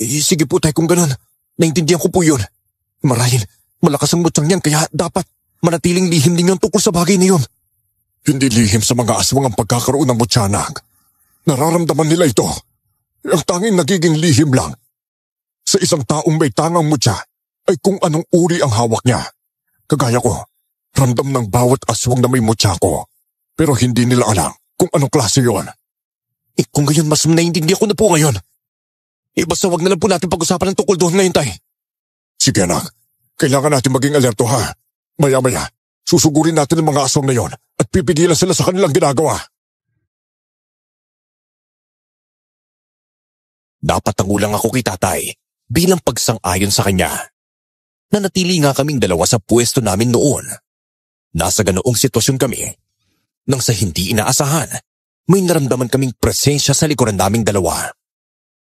Sige po, Tay, kung ganun. Naintindihan ko po yun. Marahil, malakas ang mutyang yan kaya dapat manatiling lihim din yung tungkol sa bagay na yun. Hindi lihim sa mga aswang ang pagkakaroon ng mutyanak. Nararamdaman nila ito. Ang tanging nagiging lihim lang sa isang taong may tangang mutya ay kung anong uri ang hawak niya. Kagaya ko, ramdam ng bawat aswang na may mutya ko. Pero hindi nila alam kung anong klase yon. Kung gayon mas naiintindihan ko na po ngayon. Basta wag na lang po natin pag-usapan ng tungkol doon ngayon, Tay. Sige anak, kailangan natin maging alerto ha. Maya-maya, susugurin natin ang mga aswang na yon at pipigilan sila sa kanilang ginagawa. Napatangulang ako kay Tatay bilang pagsang-ayon sa kanya. Nanatili nga kaming dalawa sa pwesto namin noon. Nasa ganoong sitwasyon kami nang sa hindi inaasahan, may naramdaman kaming presensya sa likuran naming dalawa.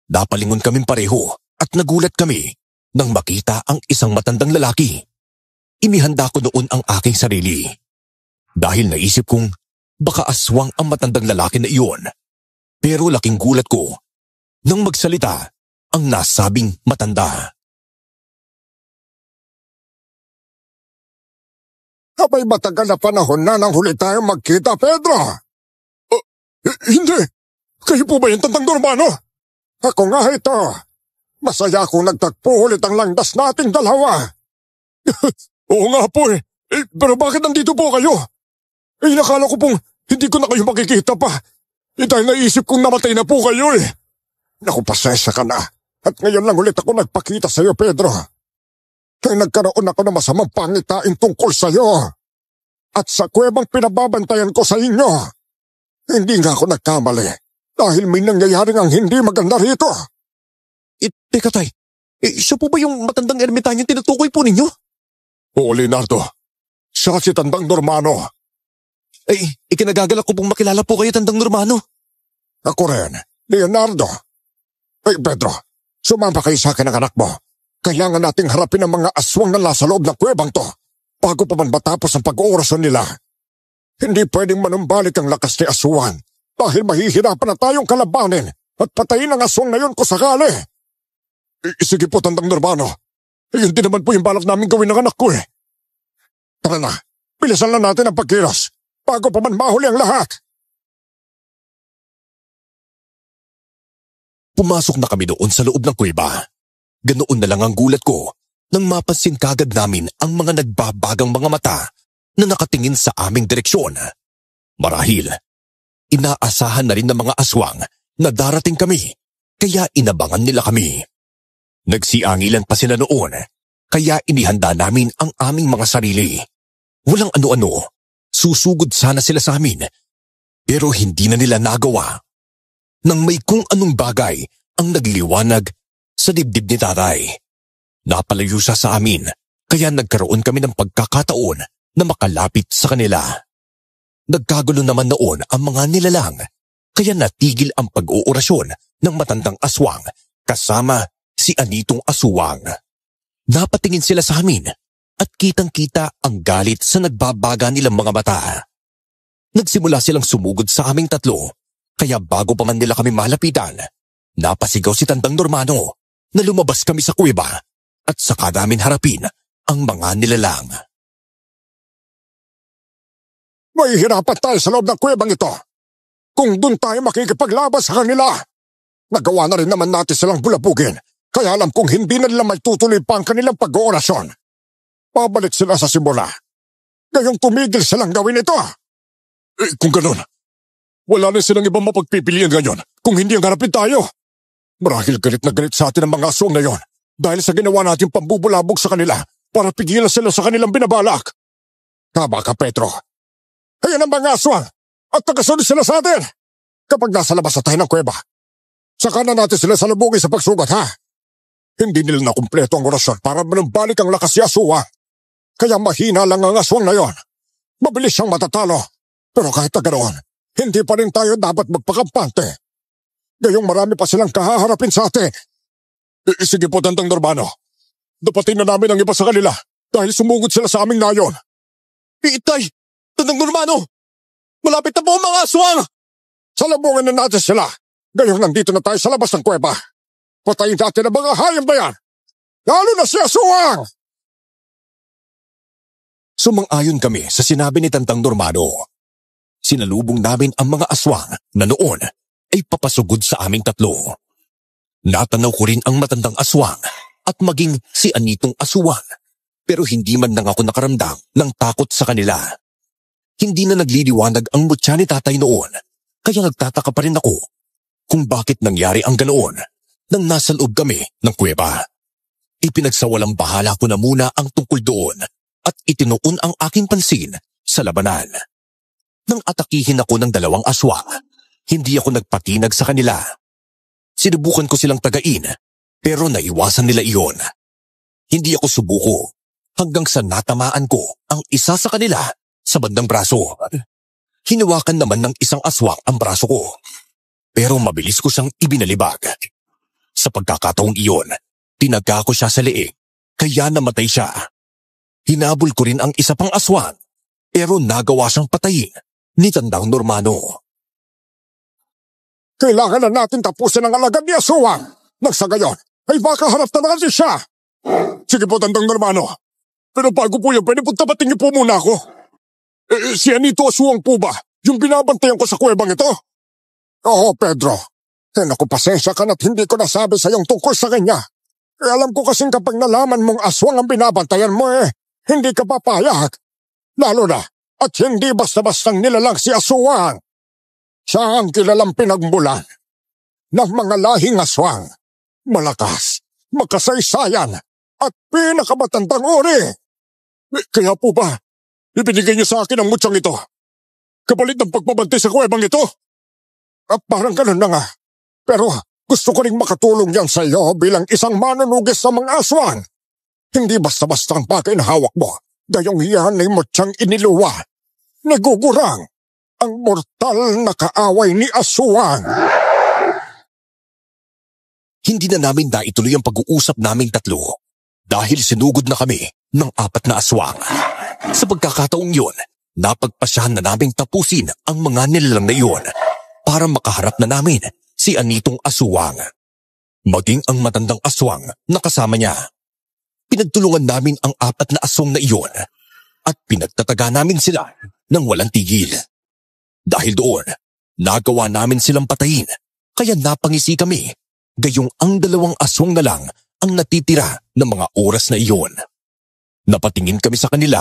Napalingon kaming pareho at nagulat kami nang makita ang isang matandang lalaki. Inihanda ko noon ang aking sarili dahil naisip kong baka aswang ang matandang lalaki na iyon. Pero laking gulat ko nang magsalita ang nasabing matanda. Abay matagal na panahon na nang huli tayo magkita, Pedro. Hindi. Kayo po ba yung tandang Normano? Ako nga ito. Masaya akong nagtagpo ulit ang landas nating dalawa. Oo nga po eh. Pero bakit nandito po kayo? Nakala ko pong hindi ko na kayo makikita pa. Dahil naisip kong namatay na po kayo eh. Naku, pasensya ka na. At ngayon lang ulit ako nagpakita sa'yo, Pedro. Kaya nagkaroon ako ng masamang pangitain tungkol sa'yo. at sa kuwebang pinababantayan ko sa inyo. Hindi nga ako nagkamali dahil may nangyayaring ang hindi maganda rito. Teka tay, siya po ba yung matandang ermitanyong tinutukoy po ninyo? Oo, Leonardo. Siya si Tandang Normano. Ikinagagalak ko pong makilala po kayo, Tandang Normano. Ako rin, Leonardo. Pedro, sumama kayo sa akin ng anak mo. Kailangan nating harapin ang mga aswang na nasa loob ng kuwebang to bago pa man matapos ang pag-oorasyon nila. Hindi pwedeng manumbalik ang lakas ni aswang dahil mahihirapan na tayong kalabanin at patayin ang aswang na yun kung sakali. Sige po, Tandang Normano. Yun din naman po yung balak namin gawin ng anak ko eh. Tara na, bilisan lang natin ang pagkilos bago pa man mahuli ang lahat. Pumasok na kami doon sa loob ng kuweba. Ganoon na lang ang gulat ko nang mapansin kagad namin ang mga nagbabagang mga mata na nakatingin sa aming direksyon. Marahil, inaasahan na rin ng mga aswang na darating kami, kaya inabangan nila kami. Nagsiangilan pa sila noon, kaya inihanda namin ang aming mga sarili. Walang ano-ano, susugod sana sila sa amin, pero hindi na nila nagawa. Nang may kung anong bagay ang nagliliwanag sa dibdib ni tatay. Napalayo siya sa amin, kaya nagkaroon kami ng pagkakataon na makalapit sa kanila. Nagkagulo naman noon ang mga nilalang, kaya natigil ang pag-oorasyon ng matandang aswang kasama si Anitong Aswang. Napatingin sila sa amin at kitang-kita ang galit sa nagbabaga nilang mga mata. Nagsimula silang sumugod sa aming tatlo, kaya bago pa man nila kami malapitan, napasigaw si Tandang Normano na lumabas kami sa kuweba at saka namin harapin ang mga nilalang. Mahihirapan tayo sa loob ng kuwebang ito. Kung doon tayo makikipaglaban sa kanila, nagawa na rin naman natin silang bulabugin, kaya alam kong hindi na nila may tutuloy pa ang kanilang pag-oorasyon. Pabalik sila sa simula. Gayong tumigil silang gawin ito. Kung ganun, wala na silang ibang mapagpipilian ngayon kung hindi ang harapin tayo. Marahil galit na galit sa atin ang mga aswang na yon dahil sa ginawa natin pambubulabog sa kanila para pigilan sila sa kanilang binabalak. Tama ka, Pedro. Ayan ang mga aswang at tagasunod sila sa atin. Kapag nasa labas na tayo ng kuweba, saka na natin sila salubungin sa pagsugat, ha? Hindi nila nakumpleto ang orasyon para manumbalik ang lakas si aswang. Kaya mahina lang ang aswang na yon. Mabilis siyang matatalo. Pero kahit na ganoon, hindi pa rin tayo dapat magpakampante. Gayong marami pa silang kahaharapin sa atin. Sige po, Tandang Normano. Dapatin na namin ang iba sa kanila dahil sumugod sila sa aming nayon. Itay! Tandang Normano! Malapit na po ang mga aswang! Salubungin na natin sila. Gayong nandito na tayo sa labas ng kuweba. Patayin natin ang mga hayop na yan. Lalo na si aswang! Sumang-ayon kami sa sinabi ni Tandang Normano. Sinalubong namin ang mga aswang na noon ay papasugod sa aming tatlo. Natanaw ko rin ang matandang aswang at maging si Anitong Aswang, pero hindi man lang ako nakaramdam ng takot sa kanila. Hindi na nagliliwanag ang mutya ni tatay noon, kaya nagtataka pa rin ako kung bakit nangyari ang ganoon nang nasa loob kami ng kuweba. Ipinagsawalang bahala ko na muna ang tungkol doon at itinuon ang aking pansin sa labanan. Nang atakihin ako ng dalawang aswang, hindi ako nagpatinag sa kanila. Sinubukan ko silang tagain, pero naiwasan nila iyon. Hindi ako subuko hanggang sa natamaan ko ang isa sa kanila sa bandang braso. Hinawakan naman ng isang aswang ang braso ko, pero mabilis ko siyang ibinalibag. Sa pagkakataong iyon, tinaga ko siya sa leeg, kaya namatay siya. Hinabol ko rin ang isa pang aswang, pero nagawa siyang patayin ni Tandang Normano. Kailangan na natin tapusin ang alagad ni aswang. Nang sa gayon, ay baka harap na natin siya. Sige po, Tandang Normano. Pero bago po yun, pwede po tapatin niyo po muna ako. Si Anito Aswang po ba yung binabantayan ko sa kuwebang ito? Oo, Pedro. Naku, pasensya ka na't hindi ko nasabi sa iyong tungkol sa kanya. Alam ko kasing kapag nalaman mong aswang ang binabantayan mo hindi ka papayag. Lalo na at hindi basta-bastang nilalang si aswang. Siya ang kilalang pinagmulan ng mga lahing aswang. Malakas, makasaysayan at pinakamatandang uri. Kaya po ba, Ibinigay niyo sa akin ang mutsang ito. Kapalit ng pagbabantay sa kuwebang ito. Parang ganun na nga. Pero gusto ko ring makatulong yan sa iyo bilang isang manunugis sa mga aswang. Hindi basta-basta ang bagay na hawak mo. Gayong iyan ay mutsang iniluwa. Nagugurang ang mortal na kaaway ni aswang. Hindi na namin naituloy ang pag-uusap naming tatlo dahil sinugod na kami ng 4 na aswang. Sa pagkakataong yun, napagpasyahan na naming tapusin ang mga nilalang na iyon para makaharap na namin si Anitong aswang. Maging ang matandang aswang na kasama niya. Pinagtulungan namin ang 4 na aswang na iyon at pinagtataga namin sila ng walang tigil. Dahil doon, nagawa namin silang patayin kaya napangisi kami gayong ang 2 aswang na lang ang natitira ng mga oras na iyon. Napatingin kami sa kanila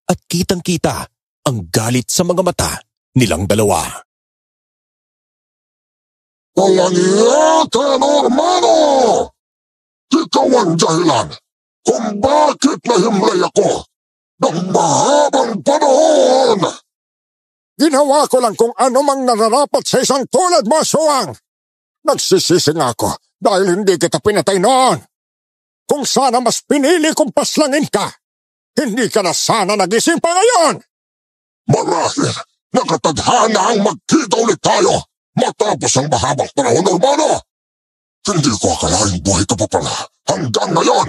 at kitang-kita ang galit sa mga mata nilang dalawa. Palangiyate, hermano! Ikaw ang dahilan kung bakit nahimlay ako ng mahabang panahon! Ginawa ko lang kung ano mang nararapat sa isang tulad mo, aswang! Nagsisisi nga ako dahil hindi kita pinatay noon. Kung sana mas pinili kong paslangin ka, hindi ka na sana nagising pa ngayon! Marahil nakatadhana ang magkita ulit tayo matapos ang mahabang panahon, hermano! Hindi ko akalaing buhay ka pa pala hanggang ngayon.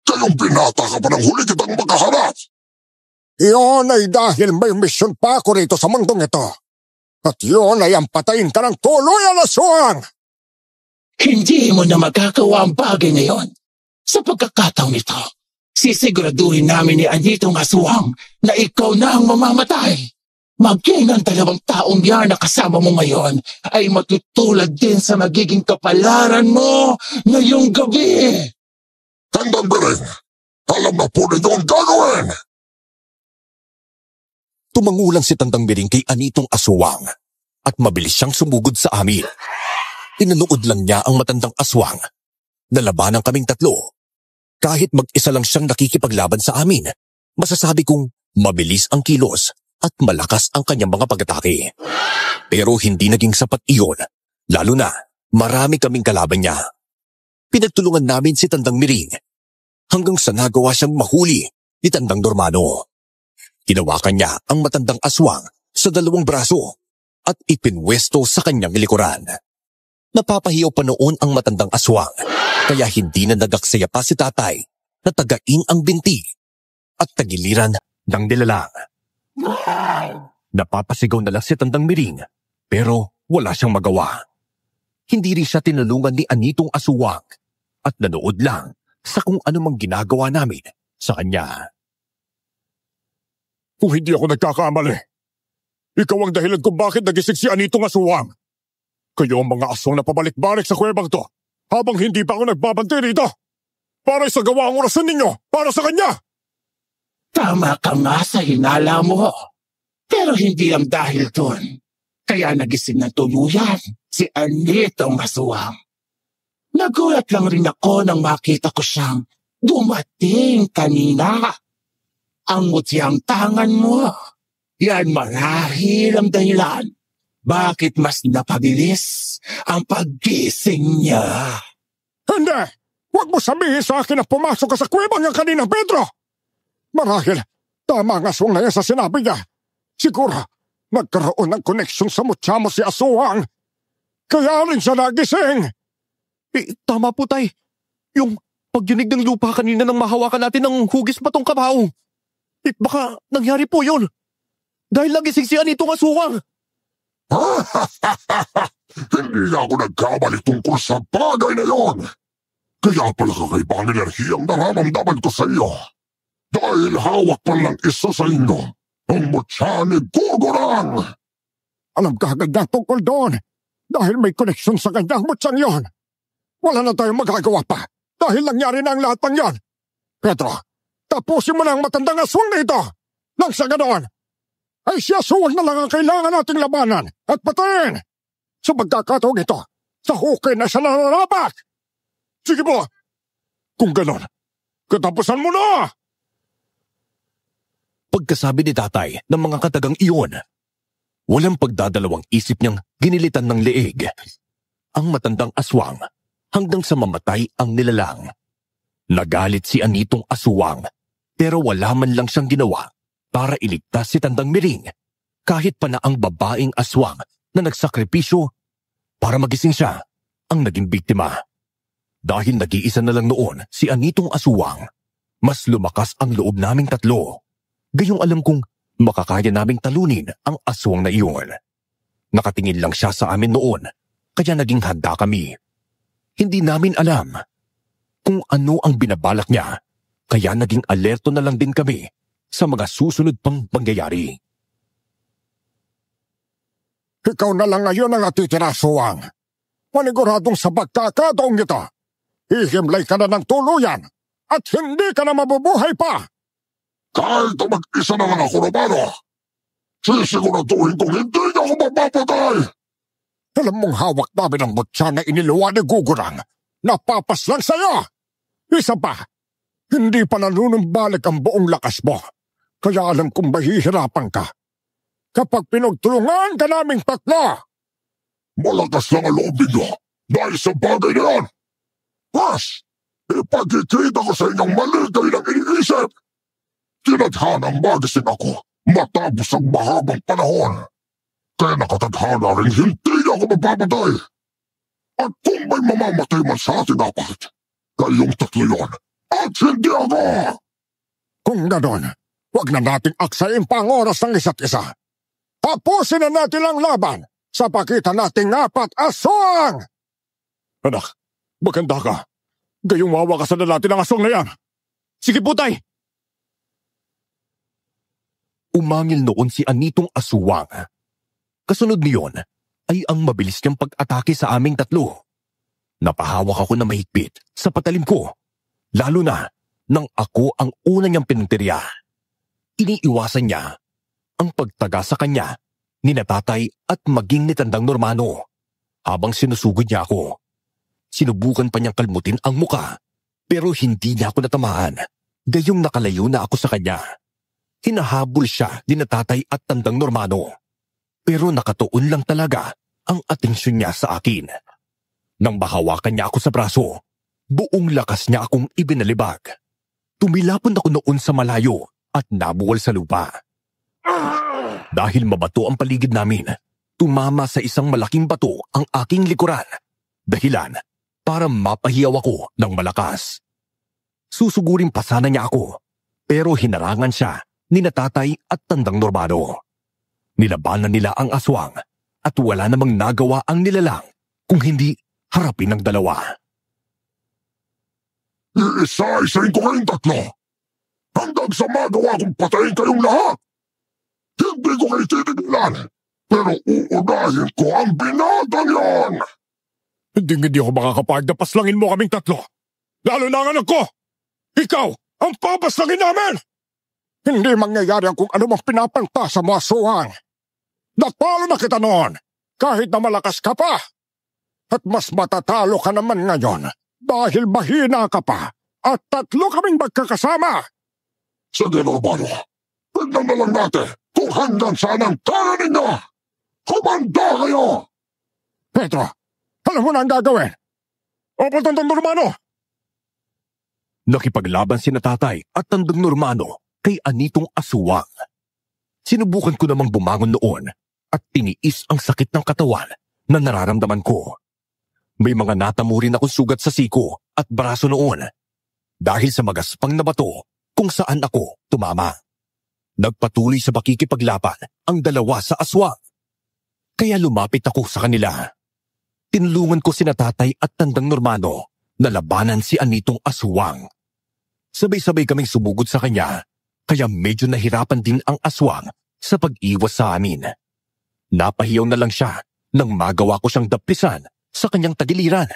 Kayong binata ka pa ng huli kitang makaharap. Iyon ay dahil may misyon pa ako rito sa mundong ito. At yun ay ang patayin ka ng tuluyan, aswang! Hindi mo na magagawa ang bagay na yon. Sa pagkakataon nito, sisiguraduhin namin ni Anitong aswang na ikaw na ang mamamatay. Maging ang 2 taong yan na kasama mo ngayon ay matutulad din sa magiging kapalaran mo ngayong gabi. Tandang Bering, alam na po ninyo ang gagawin! Tumangulang si Tandang Bering kay Anitong aswang at mabilis siyang sumugod sa amin. Tinanood lang niya ang matandang aswang. Nalabanan kaming 3. Kahit mag-isa lang siyang nakikipaglaban sa amin, masasabi kong mabilis ang kilos at malakas ang kanyang mga pag-atake. Pero hindi naging sapat iyon, lalo na marami kaming kalaban niya. Pinagtulungan namin si Tandang Miring hanggang sa nagawa siyang mahuli ni Tandang Dormano. Hinawakan niya ang matandang aswang sa 2 braso at ipinwesto sa kanyang likuran. Napapahiyaw pa noon ang matandang aswang kaya hindi na nagaksaya pa si tatay na tagain ang binti at tagiliran ng nilalang. Napapasigaw na lang si Tandang Miring pero wala siyang magawa. Hindi rin siya tinulungan ni Anitong aswang at nanood lang sa kung ano mang ginagawa namin sa kanya. Kung hindi ako nagkakamali, ikaw ang dahilan kung bakit nagising si Anitong aswang. Kayo ang mga aswang na pabalik-balik sa kuwebang to habang hindi pa ako nagbabantay rito para isagawa ang orasan ninyo para sa kanya. Tama ka nga sa hinala mo. Pero hindi lang dahil doon. Kaya nagising na tuluyan si Anitong aswang. Nagulat lang rin ako nang makita ko siyang dumating kanina. Ang mutyang tangan mo. Yan marahil ang dahilan bakit mas napabilis ang paggising niya. Hindi! Huwag mo sabihin sa akin na pumasok ka sa kuwebang yung kanina, Pedro! Marahil, tama ang aswang na yan sa sinabi niya. Siguro, nagkaroon ng koneksyon sa mutya mo si aswang. Kaya rin siya nagising. Tama po, tay. Yung pagdinig ng lupa kanina nang mahawakan natin ng hugis patong kabaong. Baka nangyari po yun. Dahil nagising si Anitong aswang. Hindi ako nagkamali tungkol sa bagay na yon. Kaya pala kakaiba ang enerhiyang nararamdaman ko sa iyo. Dahil hawak pa lang isa sa inyo, ang mutya ni Gurgurang. Alam ka agad na tungkol doon. Dahil may koneksyon sa kanyang mutyang yon. Wala na tayong magagawa pa. Dahil nangyari na ang lahat ng yon. Pedro, tapusin mo na ang matandang aswang na ito. Nang sa ganoon, ay siya aswang na lang ang kailangan nating labanan at patayin. Sa pagkakataong ito, sa hukay na siya nararapat. Sige po, kung ganon, katapusan mo na! Pagkasabi ni tatay ng mga katagang iyon, walang pagdadalawang isip niyang ginilitan ng leeg ang matandang aswang hanggang sa mamatay ang nilalang. Nagalit si Anitong aswang pero wala man lang siyang ginawa para iligtas si Tandang Miring kahit pa na ang babaeng aswang na nagsakripisyo para magising siya ang naging biktima. Dahil nag-iisa na lang noon si Anitong aswang, mas lumakas ang loob naming tatlo. Gayong alam kong makakaya naming talunin ang aswang na iyon. Nakatingin lang siya sa amin noon, kaya naging handa kami. Hindi namin alam kung ano ang binabalak niya, kaya naging alerto na lang din kami sa mga susunod pang pangyayari. Ikaw na lang ngayon ang natitira, aswang. Maniguradong sa pagkakataong ito, ihimlay ka na ng tuluyan at hindi ka na mabubuhay pa. Kahit mag-isa na lang ako, Romano, sisiguraduhin kong hindi niya ako mapapatay. Alam mong hawak namin ang mutya na iniluwa ni Gugurang. Napapas lang sa'yo. Isa pa, hindi pa nanunumbalik ang buong lakas mo. Kaya alam kong mahihirapan ka kapag pinagtulungan ka naming tatlo. Malakas lang ang loob ninyo dahil sa bagay na yan. Pas, ipagkikita ko sa inyong mali kayo ng iniisip. Tinadhanang magisin ako matapos ang mahabang panahon. Kaya nakatadhana rin hindi ako mapapatay. At kung may mamamatay man sa atin dapat, kayong tatlo yun at hindi ako. Kung gano'n, huwag na nating aksayin pa ang oras ng isa't isa. Tapusin na natin ang laban sa pagitan nating apat aswang! Anak, maganda ka. Gayong mawakasan na natin ang aswang na yan. Sige po, tay! Umangil noon si Anitong aswang. Kasunod niyon ay ang mabilis niyang pag-atake sa aming tatlo. Napahawak ako na mahigpit sa patalim ko, lalo na nang ako ang una niyang pinuntirya. Iniiwasan niya ang pagtaga sa kanya ni Natatay at maging ni Tandang Normano. Habang sinusugod niya ako, sinubukan pa niyang kalmutin ang muka pero hindi niya ako natamaan. Gayong nakalayo na ako sa kanya. Hinahabol siya ni Natatay at Tandang Normano. Pero nakatuon lang talaga ang atensyon niya sa akin. Nang mahawakan niya ako sa braso, buong lakas niya akong ibinalibag. Tumilapon ako noon sa malayo at nabuwal sa lupa. Dahil mabato ang paligid namin, tumama sa isang malaking bato ang aking likuran. Dahilan para mapahiyaw ako ng malakas. Susugurin pa sana niya ako, pero hinarangan siya ni Natatay at Tandang Normano. Nilabanan nila ang aswang at wala namang nagawa ang nilalang kung hindi harapin ng dalawa. Iisa-isain ko kayong tatlo hanggang sa magawa kong patayin kayong lahat. Hindi ko kayo titigilan, pero uunahin ko ang binatang yan. Hindi ako makakapag na paslangin mo kaming tatlo. Lalo na ang anak ko. Ikaw ang papaslangin namin. Hindi mangyayari ang kung ano mang pinapanta sa mga aswang. Natalo na kita noon, kahit na malakas ka pa. At mas matatalo ka naman ngayon dahil mahina ka pa at tatlo kaming magkakasama. Sige, Normano. Tignan na lang natin kung hanggang saan ang kaya ninyo. Kumanda kayo! Pedro, alam mo na ang gagawin. Opo, Tandang Normano. Nakipaglaban si Natatay at Tandang Normano kay Anitong aswang. Sinubukan ko namang bumangon noon at tiniis ang sakit ng katawan na nararamdaman ko. May mga natamo rin akong sugat sa siko at braso noon dahil sa magaspang na bato kung saan ako tumama. Nagpatuloy sa pakikipaglaban ang dalawa sa aswang. Kaya lumapit ako sa kanila. Tinulungan ko si Natatay at Tandang Normano na labanan si Anitong aswang. Sabay-sabay kaming sumugod sa kanya, kaya medyo nahirapan din ang aswang sa pag-iwas sa amin. Napahiyaw na lang siya nang magawa ko siyang daplisan sa kanyang tagiliran.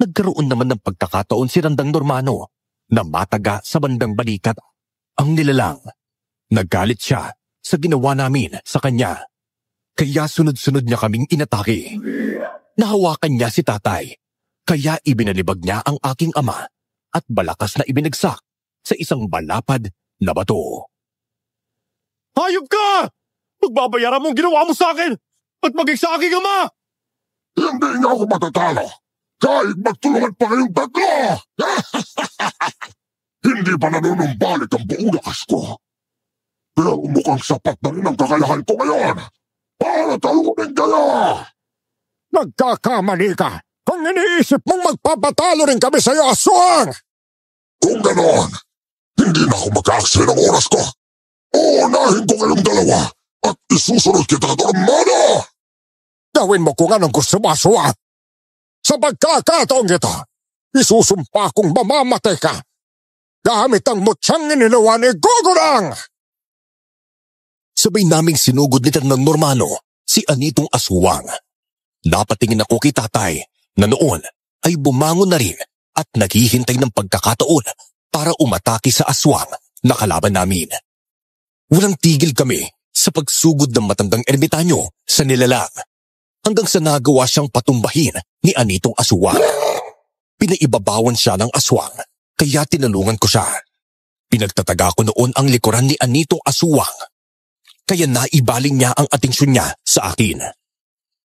Nagkaroon naman ng pagkakataon si Tandang Normano na mataga sa bandang balikat ang nilalang. Nagalit siya sa ginawa namin sa kanya. Kaya sunod-sunod niya kaming inatake. Nahawakan niya si Tatay, kaya ibinalibag niya ang aking ama at balakas na ibinagsak sa isang balapad na bato. Hayop ka! Magbabayaran mo ang ginawa mo sa akin at maging sa aking ama! Hindi nga ako matatalo. Kahit magtulungan pa kayong tatlo! Hindi pa nanunumbalik ang buong lakas ko. Pero mukhang sapat na rin ang kakayahan ko ngayon para talunin kayo! Nagkakamali ka kung iniisip mong magpapatalo rin kami sa'yo, aswang! Kung ganon, hindi na ako mag-aaksaya ng oras ko. Uunahin ko kayong dalawa at isusunod kita, Dormano! Gawin mo kung anong gusto mo, aswang! Sa pagkakataong ito, isusumpa kong mamamatay ka gamit ang mutyang inilawa ni Gugurang! Sabay naming sinugod ni Tandang Normano si Anitong Aswang. Napatingin ako kay tatay na noon ay bumangon na rin at naghihintay ng pagkakataon para umatake sa aswang na kalaban namin. Walang tigil kami sa pagsugod ng matandang ermitanyo sa nilalang hanggang sa nagawa siyang patumbahin ni Anitong Aswang. Pinaibabawan siya ng aswang kaya tinulungan ko siya. Pinagtataga ko noon ang likuran ni Anitong Aswang kaya naibaling niya ang atensyon niya sa akin.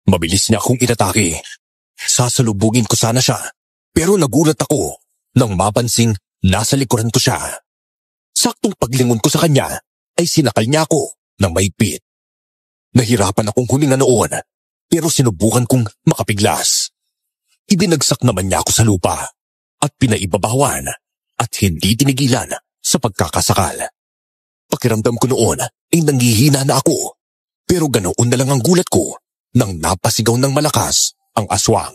Mabilis niya akong inatake. Sasalubungin ko sana siya pero nagulat ako nang mapansing nasa likuran ko siya. Saktong paglingon ko sa kanya ay sinakal niya ako ng mahigpit. Nahirapan akong huminga noon pero sinubukan kong makapiglas. Ibinagsak naman niya ako sa lupa at pinaibabawan at hindi tinigilan sa pagkakasakal. Pakiramdam ko noon ay nanghihina na ako pero ganoon na lang ang gulat ko nang napasigaw ng malakas ang aswang.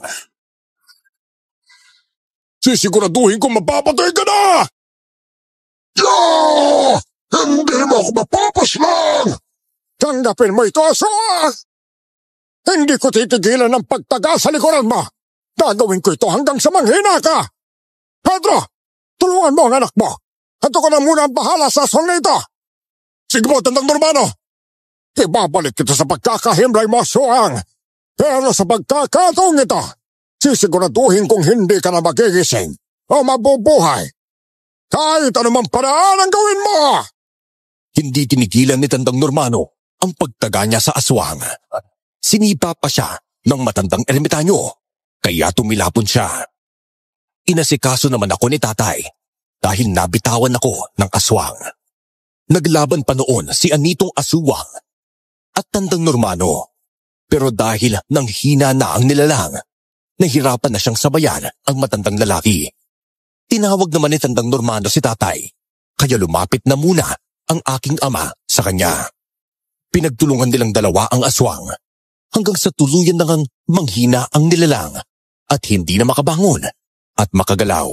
Sisiguraduhin kong mapapatay ka na! Yeah! Hindi mo ako mapapaslang! Tanggapin mo ito, aswang! Hindi ko titigilan ang pagtaga sa likuran mo! Gagawin ko ito hanggang sa manghina ka! Pedro, tulungan mo ang anak mo! At ako na muna ang bahala sa aswang na ito! Sige mo, Tandang Normano! Ibabalik kita sa pagkakahimlay mo, aswang! Pero sa pagkakataong ito, sisiguraduhin kong hindi ka na magigising o mabubuhay. Kahit anumang paraan ang gawin mo! Hindi tinigilan ni Tandang Normano ang pagtaga niya sa aswang. Sinipa pa siya ng matandang ermitanyo, kaya tumilapon siya. Inasikaso naman ako ni tatay dahil nabitawan ako ng aswang. Naglaban pa noon si Anitong Aswang at Tandang Normano. Pero dahil nang hina na ang nilalang, nahirapan na siyang sabayan ang matandang lalaki. Tinawag naman ni Tandang Normano si tatay, kaya lumapit na muna ang aking ama sa kanya. Pinagtulungan nilang dalawa ang aswang hanggang sa tuluyan na ngang manghina ang nilalang at hindi na makabangon at makagalaw.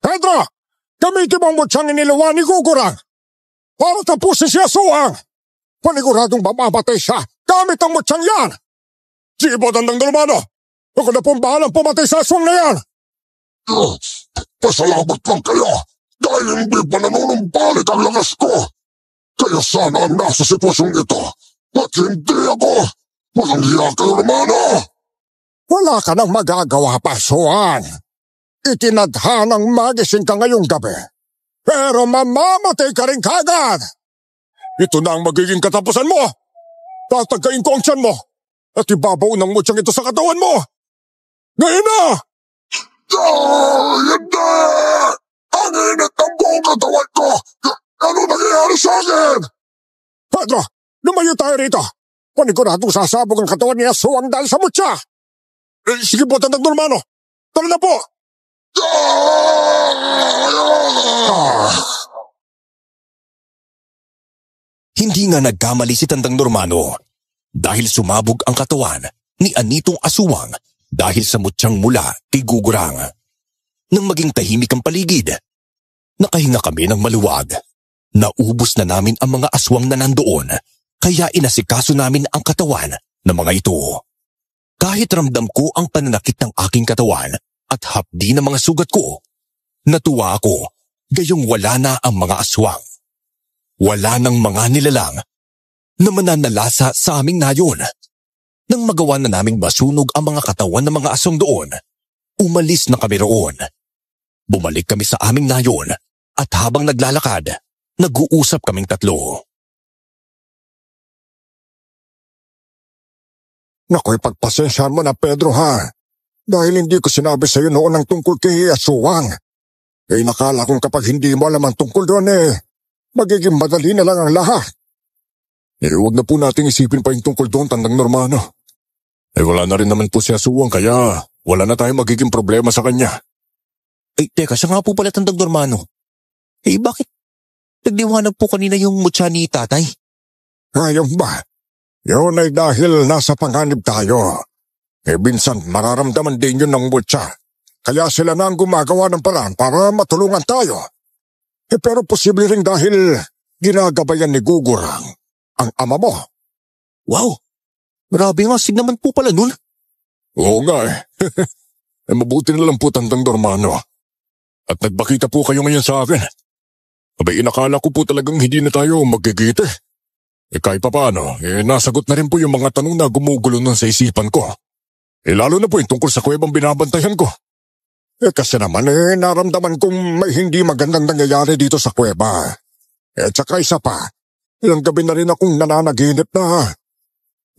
Pedro! Gamitin mo ang mutyang inilawa ni Gugurang para tapusin si aswang! Paniguradong mamamatay siya gamit ang mutyang yan! Sige po, Tandang Normano! Ako na pong bahalang pumatay sa aswang na yan! Pasalamat lang kayo dahil hindi pa nanunumbalik ang lakas ko. Kaya sana ang nasa sitwasyong ito at hindi ako. Walang hiya kayo, Romano! Wala ka nang magagawa pa, aswang. Itinadhanang magising ka ngayong gabi. Pero mamamatay ka rin kagad! Ito na ang magiging katapusan mo! Tatagain ko ang tiyan mo at ibabaw ng mutyang ito sa katawan mo! Ngayon na! Hindi! Ang init ng buong katawan ko! Ano nangyayari sa akin? Pedro, lumayo tayo rito! Paniguradong sasabog ang katawan ni aswang dahil sa mutya! Sige po, Tandang Normano! Tara na po! Hindi nga nagkamali si Tandang Normano dahil sumabog ang katawan ni Anitong Aswang dahil sa mutyang mula kay Gugurang. Nang maging tahimik ang paligid, nakahinga kami ng maluwag. Naubos na namin ang mga aswang na nandoon kaya inasikaso namin ang katawan ng mga ito. Kahit ramdam ko ang pananakit ng aking katawan at hapdi ng mga sugat ko, natuwa ako gayong wala na ang mga aswang. Wala nang mga nilalang na mananalasa sa aming nayon. Nang magawa na naming masunog ang mga katawan ng mga aswang doon, umalis na kami roon. Bumalik kami sa aming nayon at habang naglalakad, Nag-uusap kaming tatlo. Nako'y pagpasensyahan mo na, Pedro, ha? Dahil hindi ko sinabi sa iyo noon ang tungkol kay Aswang. Nakala kong kapag hindi mo alam ang tungkol doon magiging madali na lang ang lahat. Huwag na po nating isipin pa yung tungkol doon, Tandang Normano. Wala na rin naman po si Aswang, kaya wala na tayong magiging problema sa kanya. Teka, siya nga po pala, Tandang Normano. Bakit nagdiwanag po kanina yung mutya ni tatay? Ayun ba? Yun ay dahil nasa panganib tayo. Minsan mararamdaman din yun ng mutya. Kaya sila na ang gumagawa ng paraan para matulungan tayo. Pero posible rin dahil ginagabayan ni Gugurang ang ama mo. Wow! Grabe nga, sig naman po pala nun. Oo nga mabuti na lang po, Tandang Normano. At nagpakita po kayo ngayon sa akin. Inakala ko po talagang hindi na tayo magkikita. Kahit pa paano, nasagot na rin po yung mga tanong na gumugulo nun sa isipan ko. Lalo na po yung tungkol sa kuwebang binabantayan ko. Kasi naman naramdaman kong may hindi magandang nangyayari dito sa kuweba. Tsaka isa pa, ilang gabi na rin akong nananaginip na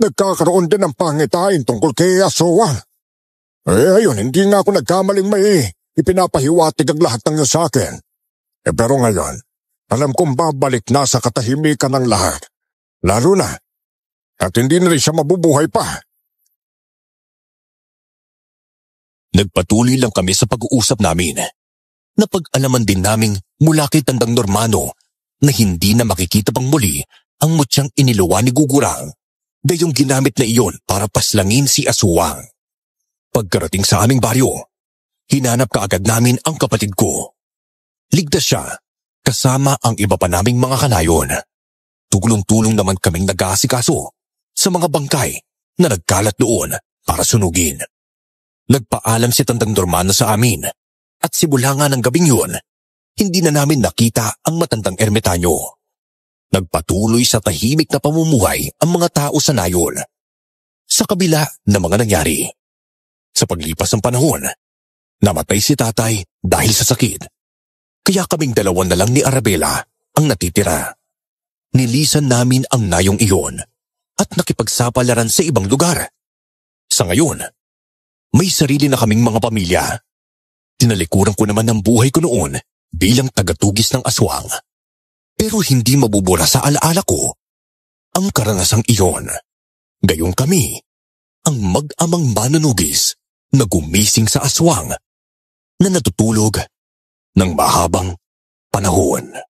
nagkakaroon din ng pangitain tungkol kay Aswang. Ayun, hindi nga ako nagkamaling may ipinapahiwatig ang lahat ng yun sa akin. Pero ngayon, alam kong babalik na sa katahimikan ng lahat. Lalo na, at hindi na rin siya mabubuhay pa. Nagpatuloy lang kami sa pag-uusap namin. Napag-alaman din naming mula kay Tandang Normano na hindi na makikita pang muli ang mutyang iniluwa ni Gugurang, gayong ginamit na iyon para paslangin si Aswang. Pagkarating sa aming baryo, hinanap kaagad namin ang kapatid ko. Ligtas siya, kasama ang iba pa naming mga kanayon. Tulong-tulong naman kaming nag-aasikaso sa mga bangkay na nagkalat doon para sunugin. Nagpaalam si Tandang Normano sa amin at simula nga ng gabing yun, hindi na namin nakita ang matandang ermitanyo. Nagpatuloy sa tahimik na pamumuhay ang mga tao sa nayon. Sa kabila ng mga nangyari. Sa paglipas ng panahon, namatay si tatay dahil sa sakit. Kaya kaming dalawa na lang ni Arabella ang natitira. Nilisan namin ang nayong iyon at nakipagsapalaran sa ibang lugar. Sa ngayon, may sarili na kaming mga pamilya. Tinalikuran ko naman ang buhay ko noon bilang tagatugis ng aswang. Pero hindi mabubura sa alaala ko ang karanasang iyon. Gayong kami, ang mag-amang manunugis na gumising sa aswang na natutulog ng mahabang panahon.